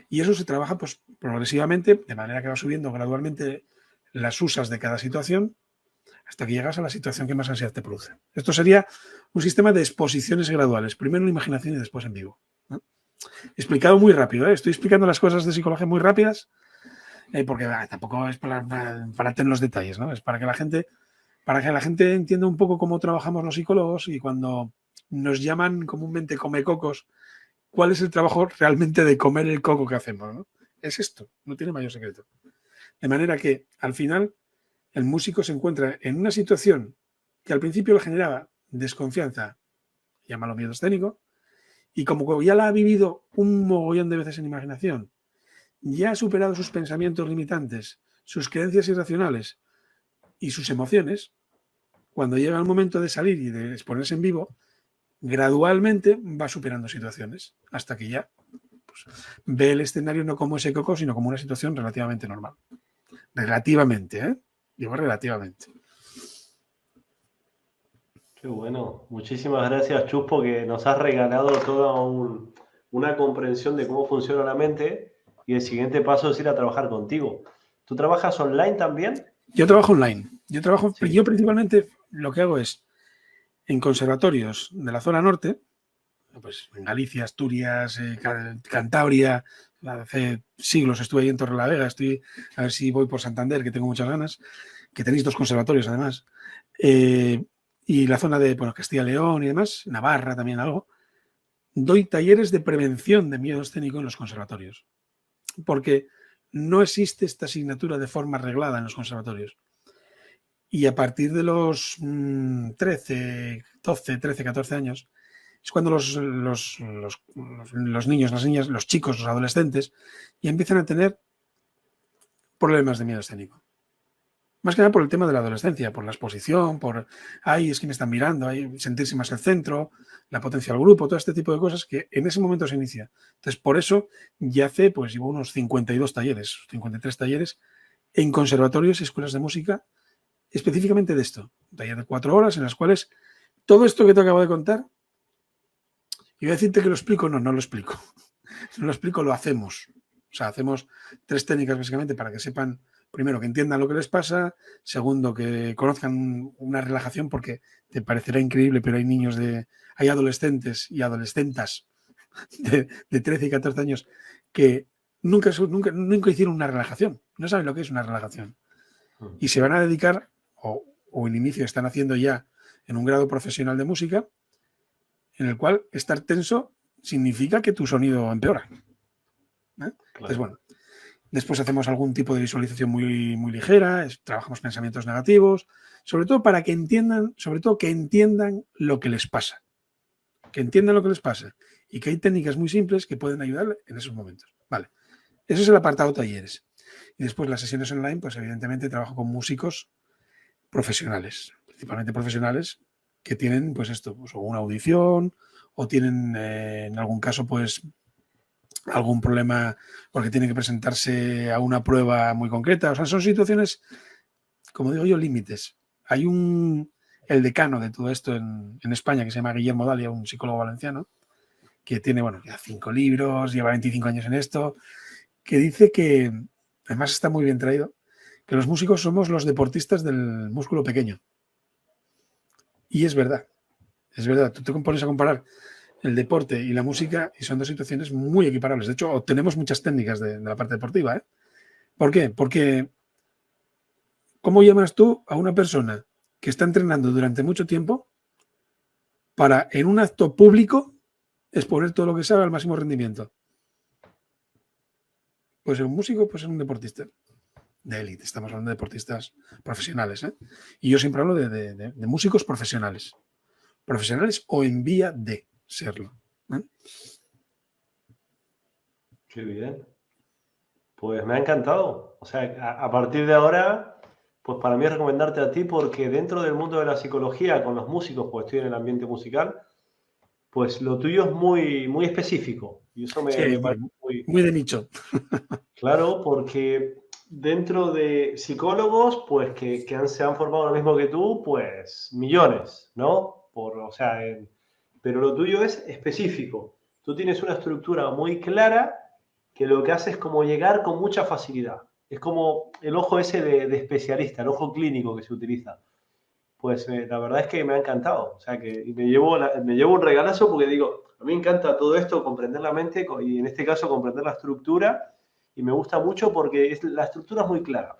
Speaker 2: Y eso se trabaja pues progresivamente, de manera que va subiendo gradualmente las usas de cada situación hasta que llegas a la situación que más ansiedad te produce. Esto sería un sistema de exposiciones graduales, primero en imaginación y después en vivo, ¿no? Explicado muy rápido, ¿eh? Estoy explicando las cosas de psicología muy rápidas, porque tampoco es para tener los detalles, ¿no? Es para que la gente entienda un poco cómo trabajamos los psicólogos y cuando nos llaman comúnmente comecocos, cuál es el trabajo realmente de comer el coco que hacemos, ¿no? Es esto, no tiene mayor secreto. De manera que al final el músico se encuentra en una situación que al principio le generaba desconfianza, llámalo miedo escénico, y como ya la ha vivido un mogollón de veces en imaginación, ya ha superado sus pensamientos limitantes, sus creencias irracionales y sus emociones, cuando llega el momento de salir y de exponerse en vivo, gradualmente va superando situaciones hasta que ya pues, ve el escenario no como ese coco, sino como una situación relativamente normal. Relativamente, ¿eh? Digo relativamente.
Speaker 1: Qué bueno. Muchísimas gracias, Chus, porque nos has regalado toda una comprensión de cómo funciona la mente y el siguiente paso es ir a trabajar contigo. ¿Tú trabajas online también?
Speaker 2: Yo trabajo online.
Speaker 1: Sí.
Speaker 2: Yo principalmente lo que hago es en conservatorios de la zona norte, pues en Galicia, Asturias, Cantabria, hace siglos estuve ahí en Torrelavega, estoy a ver si voy por Santander, que tengo muchas ganas, que tenéis 2 conservatorios además, y la zona de Castilla y León y demás, Navarra también algo, doy talleres de prevención de miedo escénico en los conservatorios, porque no existe esta asignatura de forma reglada en los conservatorios. Y a partir de los 13, 12, 13, 14 años, es cuando los niños, las niñas, los chicos, los adolescentes, ya empiezan a tener problemas de miedo escénico. Más que nada por el tema de la adolescencia, por la exposición, es que me están mirando, sentirse más el centro, la potencia del grupo, todo este tipo de cosas que en ese momento se inicia. Entonces, por eso ya llevo unos 52 talleres, 53 talleres en conservatorios y escuelas de música, específicamente de esto. Un taller de 4 horas en las cuales todo esto que te acabo de contar, y voy a decirte que lo explico, no lo explico. No lo explico, lo hacemos. O sea, hacemos 3 técnicas básicamente para que sepan, primero, que entiendan lo que les pasa, segundo, que conozcan una relajación, porque te parecerá increíble, pero hay adolescentes y adolescentas de 13 y 14 años que nunca hicieron una relajación, no saben lo que es una relajación. Y se van a dedicar, o en inicio están haciendo ya en un grado profesional de música, en el cual estar tenso significa que tu sonido empeora. Claro. Entonces, bueno, Después hacemos algún tipo de visualización muy ligera, trabajamos pensamientos negativos, sobre todo para que entiendan, lo que les pasa. Que entiendan lo que les pasa. Y que hay técnicas muy simples que pueden ayudar en esos momentos. Vale. Eso es el apartado talleres. Y después las sesiones online, pues evidentemente trabajo con músicos profesionales, principalmente profesionales que tienen, pues esto, pues, o una audición o tienen, en algún caso, pues algún problema porque tienen que presentarse a una prueba muy concreta. O sea, son situaciones, como digo yo, límites. Hay el decano de todo esto en España, que se llama Guillermo Dalia, un psicólogo valenciano, que tiene, bueno, ya 5 libros, lleva 25 años en esto, que dice que, además está muy bien traído, que los músicos somos los deportistas del músculo pequeño. Y es verdad, es verdad. Tú te pones a comparar el deporte y la música y son dos situaciones muy equiparables. De hecho, obtenemos muchas técnicas de la parte deportiva, ¿eh? ¿Por qué? Porque ¿cómo llamas tú a una persona que está entrenando durante mucho tiempo para, en un acto público, exponer todo lo que sabe al máximo rendimiento? Pues un músico, pues es un deportista de élite. Estamos hablando de deportistas profesionales, ¿eh? Y yo siempre hablo de músicos profesionales. Profesionales o en vía de serlo, ¿eh?
Speaker 1: Qué bien. Pues me ha encantado. O sea, a partir de ahora, pues para mí es recomendarte a ti porque dentro del mundo de la psicología, con los músicos, pues estoy en el ambiente musical, pues lo tuyo es muy específico. Y eso me
Speaker 2: Sí,
Speaker 1: parece muy
Speaker 2: muy de nicho.
Speaker 1: claro, porque dentro de psicólogos, pues se han formado lo mismo que tú, pues millones, ¿no? O sea, pero lo tuyo es específico. Tú tienes una estructura muy clara que lo que hace es como llegar con mucha facilidad. Es como el ojo ese de especialista, el ojo clínico que se utiliza. Pues la verdad es que me ha encantado. O sea, que me llevo un regalazo porque digo, a mí me encanta todo esto, comprender la mente y en este caso comprender la estructura. Y me gusta mucho porque la estructura es muy clara.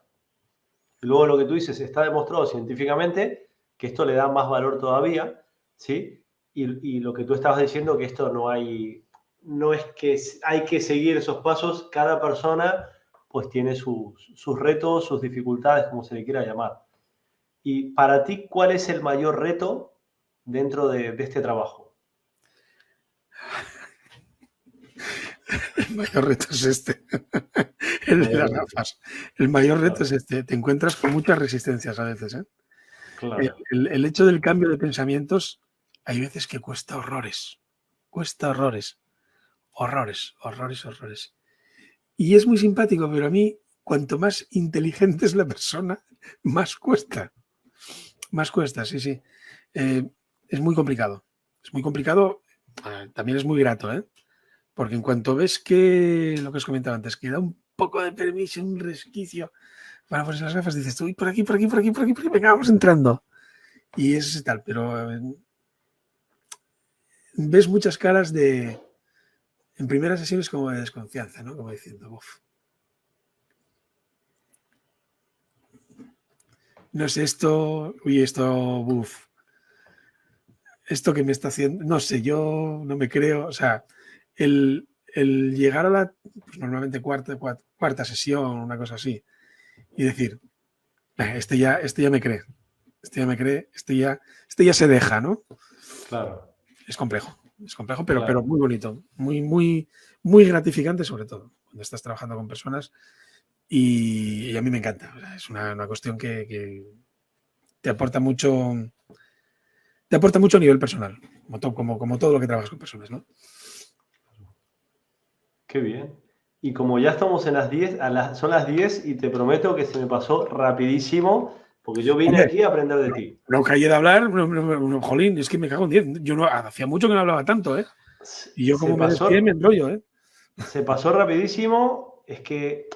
Speaker 1: Y luego lo que tú dices, está demostrado científicamente que esto le da más valor todavía, ¿sí? Y lo que tú estabas diciendo, que esto no es que hay que seguir esos pasos, cada persona pues tiene sus retos, sus dificultades, como se le quiera llamar. Y para ti, ¿cuál es el mayor reto dentro de este trabajo?
Speaker 2: El mayor reto es este, el de las gafas. El mayor reto es este. Te encuentras con muchas resistencias a veces, ¿eh?
Speaker 1: Claro.
Speaker 2: El hecho del cambio de pensamientos, hay veces que cuesta horrores. Cuesta horrores. Horrores, horrores, horrores. Y es muy simpático, pero a mí, cuanto más inteligente es la persona, más cuesta. Más cuesta, sí, sí. Es muy complicado. Es muy complicado. También es muy grato, ¿eh? Porque en cuanto ves que, lo que os comentaba antes, que da un poco de permiso, un resquicio para ponerse las gafas, dices, uy, por aquí, por aquí, por aquí, por aquí, por aquí, venga, vamos entrando. Y es tal, pero ves muchas caras en primeras sesiones como de desconfianza, ¿no? Como diciendo, uff, no es esto, uy, esto, uff, esto que me está haciendo, no sé, yo no me creo, o sea, el llegar a la, pues normalmente cuarta sesión, una cosa así, y decir, este ya me cree, este ya se deja, ¿no?
Speaker 1: Claro,
Speaker 2: Es complejo, pero
Speaker 1: claro.
Speaker 2: muy bonito, muy gratificante sobre todo, cuando estás trabajando con personas y a mí me encanta. O sea, es una cuestión que te aporta mucho a nivel personal, como todo lo que trabajas con personas, ¿no?
Speaker 1: Qué bien. Y como ya estamos en las 10, son las 10 y te prometo que se me pasó rapidísimo porque yo vine
Speaker 2: Hombre,
Speaker 1: aquí a aprender de ti.
Speaker 2: no callé de hablar, jolín, es que me cago en 10. Yo no, hacía mucho que no hablaba tanto, ¿eh? Y yo
Speaker 1: Se
Speaker 2: como me desvíe me
Speaker 1: pasó,
Speaker 2: enrollo, ¿eh?
Speaker 1: se pasó rapidísimo. Es que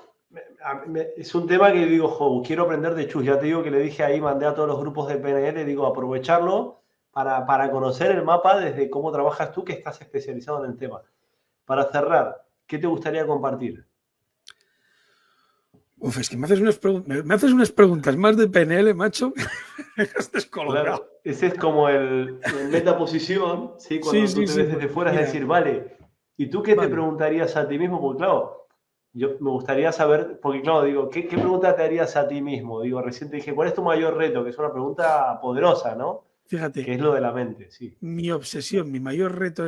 Speaker 1: es un tema que digo, jo, quiero aprender de Chus. Ya te digo que le dije ahí, mandé a todos los grupos de PNL, digo, aprovecharlo para conocer el mapa desde cómo trabajas tú, que estás especializado en el tema. Para cerrar, ¿qué te gustaría compartir?
Speaker 2: Uf, es que me haces unas preguntas más de PNL, macho, me dejas descolocado.
Speaker 1: Claro, ese es como el metaposición, ¿sí?
Speaker 2: Sí,
Speaker 1: Cuando tú
Speaker 2: sí,
Speaker 1: te
Speaker 2: sí,
Speaker 1: ves
Speaker 2: pues
Speaker 1: desde fuera, es
Speaker 2: mira,
Speaker 1: decir, vale, ¿y tú qué te
Speaker 2: vale.
Speaker 1: preguntarías a ti mismo? Porque claro, Yo me gustaría saber, porque claro, digo, ¿qué pregunta te harías a ti mismo? Digo, recién te dije, ¿cuál es tu mayor reto? Que es una pregunta poderosa, ¿no? Que
Speaker 2: Fíjate,
Speaker 1: es lo de la mente, sí.
Speaker 2: mi obsesión, mi mayor reto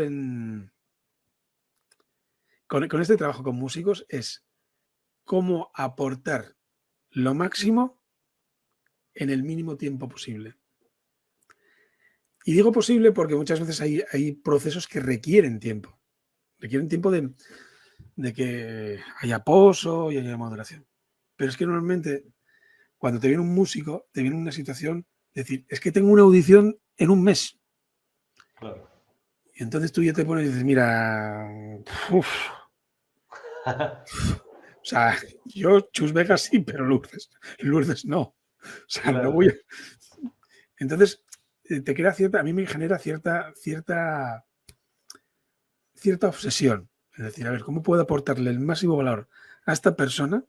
Speaker 2: con este trabajo con músicos es cómo aportar lo máximo en el mínimo tiempo posible. Y digo posible porque muchas veces hay procesos que requieren tiempo. Requieren tiempo de que haya poso y haya modulación. Pero es que normalmente cuando te viene un músico, te viene una situación, decir, es que tengo una audición en un mes.
Speaker 1: Claro.
Speaker 2: Y entonces tú ya te pones y dices, mira, uf, o sea, yo Chus Vega sí, pero Lourdes no. O sea, no
Speaker 1: Claro.
Speaker 2: voy a... Entonces, te crea cierta, a mí me genera cierta obsesión. Es decir, a ver, ¿cómo puedo aportarle el máximo valor a esta persona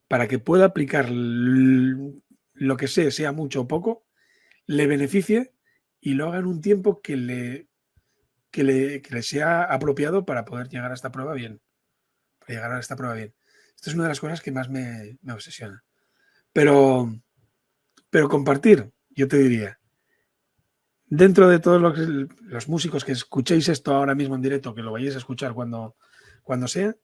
Speaker 2: para que pueda aplicar lo que sé, sea mucho o poco, le beneficie y lo haga en un tiempo que le sea apropiado para poder llegar a esta prueba bien? Para llegar a esta prueba bien. Esto es una de las cosas que más me obsesiona. Pero compartir, yo te diría, dentro de todos los músicos que escuchéis esto ahora mismo en directo, que lo vayáis a escuchar cuando sea,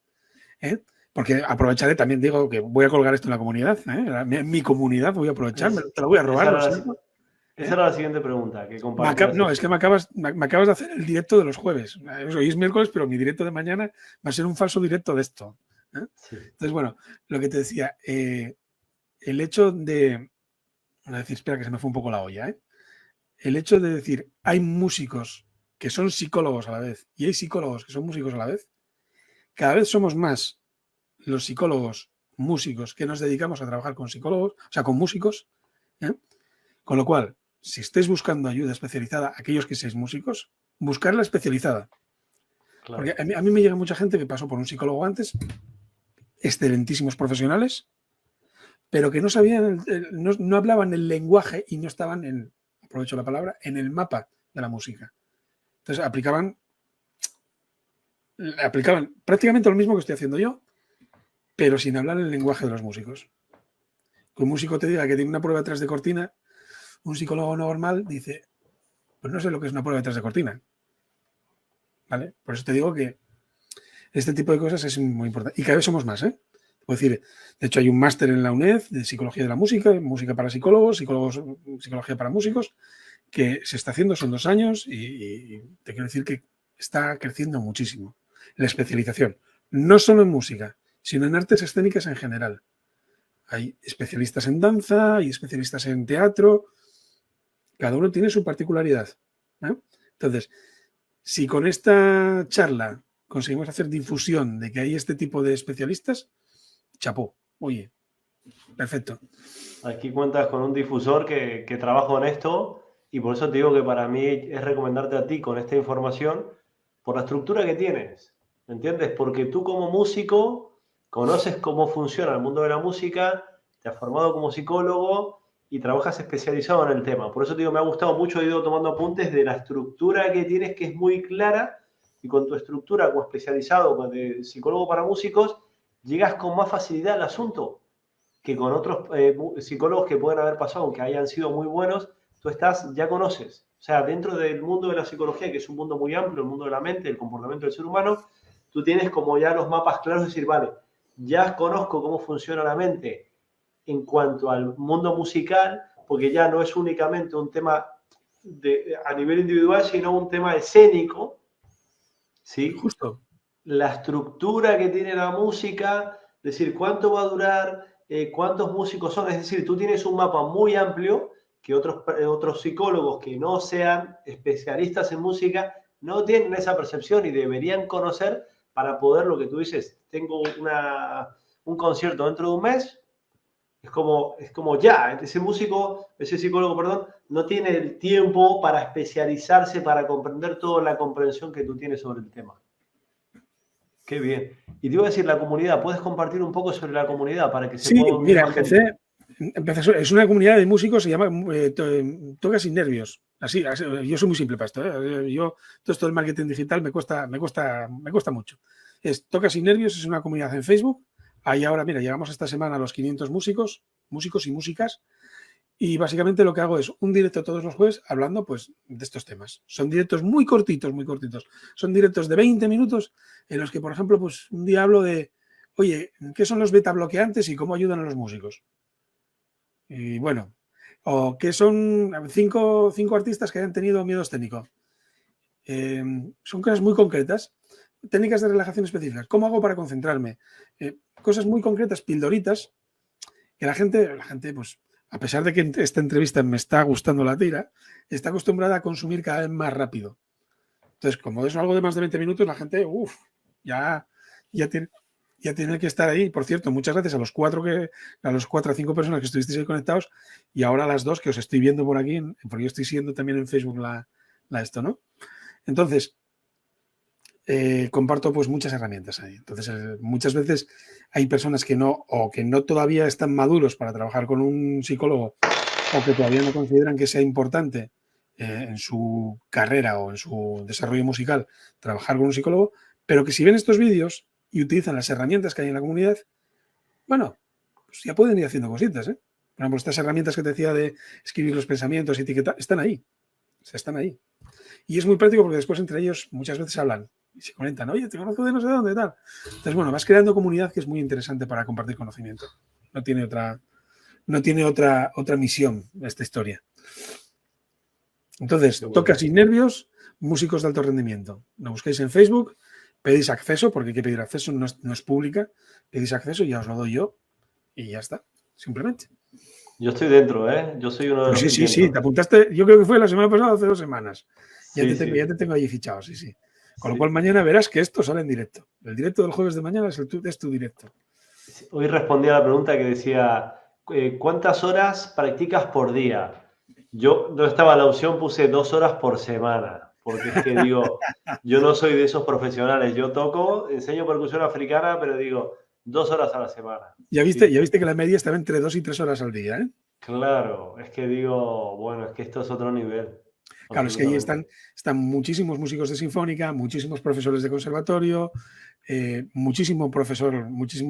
Speaker 2: ¿eh? Porque aprovecharé, también digo que voy a colgar esto en la comunidad, mi comunidad voy a aprovechar, te lo voy a robar, lo siento.
Speaker 1: Esa era la siguiente pregunta, que compartías
Speaker 2: No, es
Speaker 1: eso.
Speaker 2: que me acabas de hacer el directo de los jueves. Hoy es miércoles, pero mi directo de mañana va a ser un falso directo de esto.
Speaker 1: Sí.
Speaker 2: Entonces, bueno, lo que te decía, el hecho de... Voy a decir, espera que se me fue un poco la olla, ¿eh? El hecho de decir, hay músicos que son psicólogos a la vez y hay psicólogos que son músicos a la vez, cada vez somos más los psicólogos músicos que nos dedicamos a trabajar con psicólogos, o sea, con músicos, ¿eh? Con lo cual, si estáis buscando ayuda especializada, aquellos que seáis músicos, buscar la especializada.
Speaker 1: Claro.
Speaker 2: Porque a mí me llega mucha gente que pasó por un psicólogo antes, excelentísimos profesionales, pero que no sabían, no hablaban el lenguaje y no estaban aprovecho la palabra, en el mapa de la música. Entonces aplicaban prácticamente lo mismo que estoy haciendo yo, pero sin hablar el lenguaje de los músicos. Que un músico te diga que tiene una prueba detrás de cortina, un psicólogo normal dice, pues no sé lo que es una prueba detrás de cortina. ¿Vale? Por eso te digo que este tipo de cosas es muy importante. Y cada vez somos más, ¿eh? Puedo decir, de hecho hay un máster en la UNED de psicología de la música, música para psicólogos, psicología para músicos, que se está haciendo, son 2 años y te quiero decir que está creciendo muchísimo. La especialización, no solo en música, sino en artes escénicas en general. Hay especialistas en danza, hay especialistas en teatro, cada uno tiene su particularidad, ¿eh? Entonces, si con esta charla conseguimos hacer difusión de que hay este tipo de especialistas, chapó, oye, perfecto.
Speaker 1: Aquí cuentas con un difusor que trabajo en esto y por eso te digo que para mí es recomendarte a ti con esta información por la estructura que tienes, ¿me entiendes? Porque tú como músico conoces cómo funciona el mundo de la música, te has formado como psicólogo y trabajas especializado en el tema. Por eso te digo, me ha gustado mucho, he ido tomando apuntes de la estructura que tienes, que es muy clara, y con tu estructura como especializado de psicólogo para músicos, llegas con más facilidad al asunto que con otros psicólogos que pueden haber pasado, aunque hayan sido muy buenos, tú ya conoces. O sea, dentro del mundo de la psicología, que es un mundo muy amplio, el mundo de la mente, el comportamiento del ser humano, tú tienes como ya los mapas claros de decir, vale, ya conozco cómo funciona la mente en cuanto al mundo musical, porque ya no es únicamente un tema a nivel individual, sino un tema escénico, ¿sí?
Speaker 2: Justo.
Speaker 1: La estructura que tiene la música, decir cuánto va a durar, cuántos músicos son, es decir, tú tienes un mapa muy amplio que otros psicólogos que no sean especialistas en música no tienen esa percepción y deberían conocer para poder, lo que tú dices, tengo un concierto dentro de un mes, es como ya, ese psicólogo, perdón, no tiene el tiempo para especializarse, para comprender toda la comprensión que tú tienes sobre el tema. Qué bien. Y te iba a decir, la comunidad, ¿puedes compartir un poco sobre la comunidad para que se
Speaker 2: Sí,
Speaker 1: pueda unir
Speaker 2: mira,
Speaker 1: más gente?
Speaker 2: es una comunidad de músicos, se llama Toca sin nervios. Así, yo soy muy simple para esto, ¿eh? Todo esto del marketing digital me cuesta mucho. Toca sin nervios, es una comunidad en Facebook Hay ahora, mira, llegamos esta semana a los 500 músicos y músicas. Y básicamente lo que hago es un directo todos los jueves hablando pues de estos temas. Son directos muy cortitos, muy cortitos. Son directos de 20 minutos en los que, por ejemplo, pues un día hablo de, oye, ¿qué son los beta bloqueantes y cómo ayudan a los músicos? Y bueno, o qué son cinco artistas que hayan tenido miedo escénico. Son cosas muy concretas. Técnicas de relajación específicas. ¿Cómo hago para concentrarme? Cosas muy concretas, pildoritas, que la gente, pues, a pesar de que esta entrevista me está gustando la tira, está acostumbrada a consumir cada vez más rápido. Entonces, como es algo de más de 20 minutos, la gente, ya tiene que estar ahí. Por cierto, muchas gracias a los 4 o 5 personas que estuvisteis ahí conectados y ahora a las 2 que os estoy viendo por aquí, porque yo estoy siguiendo también en Facebook la esto, ¿no? Entonces, comparto pues muchas herramientas ahí. Entonces, muchas veces hay personas que no todavía están maduros para trabajar con un psicólogo o que todavía no consideran que sea importante en su carrera o en su desarrollo musical trabajar con un psicólogo, pero que si ven estos vídeos y utilizan las herramientas que hay en la comunidad, bueno, pues ya pueden ir haciendo cositas, ¿eh? Por ejemplo, estas herramientas que te decía de escribir los pensamientos y etiquetar, están ahí. O sea, están ahí. Y es muy práctico porque después entre ellos muchas veces hablan y se comentan, oye, te conozco de no sé dónde, tal. Entonces, bueno, vas creando comunidad que es muy interesante para compartir conocimiento. No tiene otra misión esta historia. Entonces, Toca Sin Nervios, músicos de alto rendimiento. Lo busquáis en Facebook, pedís acceso, porque hay que pedir acceso, no es pública. Pedís acceso y ya os lo doy yo y ya está, simplemente.
Speaker 1: Yo estoy dentro, ¿eh? Yo soy uno de los
Speaker 2: Sí, te apuntaste, yo creo que fue la semana pasada, hace 2 semanas. Ya te tengo allí fichado, sí. Con lo cual mañana verás que esto sale en directo. El directo del jueves de mañana es tu directo.
Speaker 1: Hoy respondí a la pregunta que decía, ¿cuántas horas practicas por día? Yo no estaba la opción, puse 2 horas por semana, porque es que digo, yo no soy de esos profesionales. Yo toco, enseño percusión africana, pero digo, 2 horas a la semana.
Speaker 2: Ya viste que la media estaba entre 2 y 3 horas al día, ¿eh?
Speaker 1: Claro, es que digo, bueno, es que esto es otro nivel.
Speaker 2: Claro, es que ahí están muchísimos músicos de sinfónica, muchísimos profesores de conservatorio, muchísimo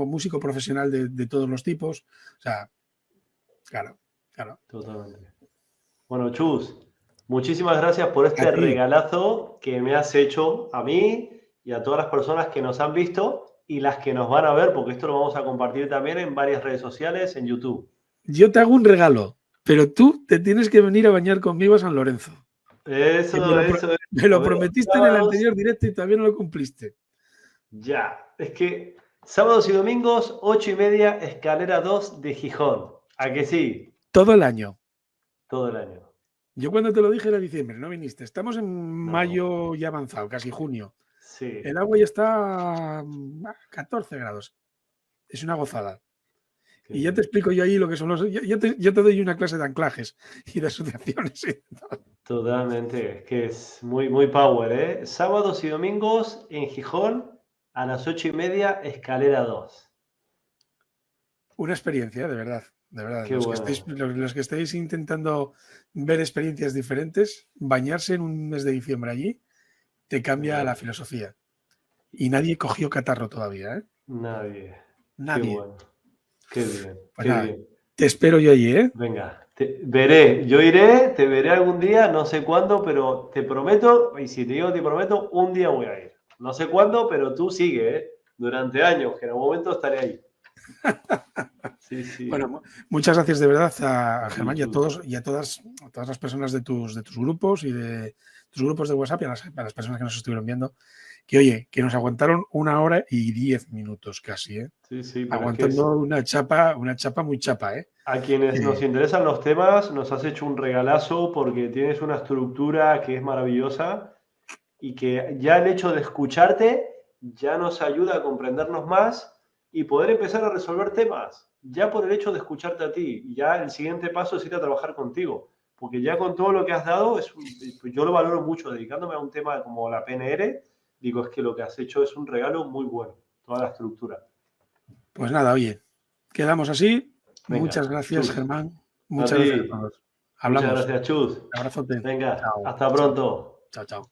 Speaker 2: músico profesional de todos los tipos. O sea, claro.
Speaker 1: Totalmente. Bueno, Chus, muchísimas gracias por este regalazo que me has hecho a mí y a todas las personas que nos han visto y las que nos van a ver, porque esto lo vamos a compartir también en varias redes sociales, en YouTube.
Speaker 2: Yo te hago un regalo, pero tú te tienes que venir a bañar conmigo a San Lorenzo. Me lo prometiste en el anterior directo y todavía no lo cumpliste.
Speaker 1: Ya, es que sábados y domingos, 8:30, escalera 2 de Gijón. ¿A que sí?
Speaker 2: Todo el año.
Speaker 1: Todo el año.
Speaker 2: Yo cuando te lo dije era diciembre, no viniste. Estamos en mayo ya avanzado, casi junio.
Speaker 1: Sí.
Speaker 2: El agua ya está a 14 grados. Es una gozada. Y ya te explico yo ahí lo que son los... Yo te doy una clase de anclajes y de asociaciones.
Speaker 1: Totalmente, es que es muy, muy power, ¿eh? Sábados y domingos en Gijón a las 8:30, escalera 2.
Speaker 2: Una experiencia, de verdad. De verdad.
Speaker 1: Qué
Speaker 2: Los que estéis intentando ver experiencias diferentes, bañarse en un mes de diciembre allí, te cambia la filosofía. Y nadie cogió catarro todavía, ¿eh?
Speaker 1: Nadie.
Speaker 2: Nadie.
Speaker 1: Qué bueno. Qué bien.
Speaker 2: Pues
Speaker 1: qué
Speaker 2: nada,
Speaker 1: bien.
Speaker 2: Te espero yo allí, ¿eh?
Speaker 1: Venga, yo iré, te veré algún día, no sé cuándo, pero te prometo, y si te digo te prometo, un día voy a ir. No sé cuándo, pero tú sigue, ¿eh? Durante años, que en algún momento estaré ahí. Sí.
Speaker 2: Bueno, muchas gracias de verdad a Germán y a todas las personas de tus grupos y de tus grupos de WhatsApp y a las personas que nos estuvieron viendo, que oye, que nos aguantaron 1 hora y 10 minutos casi, ¿eh?
Speaker 1: Sí,
Speaker 2: aguantando una chapa muy chapa, ¿eh?
Speaker 1: A quienes nos interesan los temas, nos has hecho un regalazo porque tienes una estructura que es maravillosa y que ya el hecho de escucharte ya nos ayuda a comprendernos más y poder empezar a resolver temas. Ya por el hecho de escucharte a ti, ya el siguiente paso es ir a trabajar contigo, porque ya con todo lo que has dado, yo lo valoro mucho, dedicándome a un tema como la PNR, digo, es que lo que has hecho es un regalo muy bueno, toda la estructura.
Speaker 2: Pues nada, oye, quedamos así.
Speaker 1: Venga,
Speaker 2: muchas gracias,
Speaker 1: Chus.
Speaker 2: Germán. Muchas gracias a todos. Hablamos.
Speaker 1: Muchas gracias, Chus.
Speaker 2: Un abrazote.
Speaker 1: Venga,
Speaker 2: Chao.
Speaker 1: hasta pronto.
Speaker 2: Chao.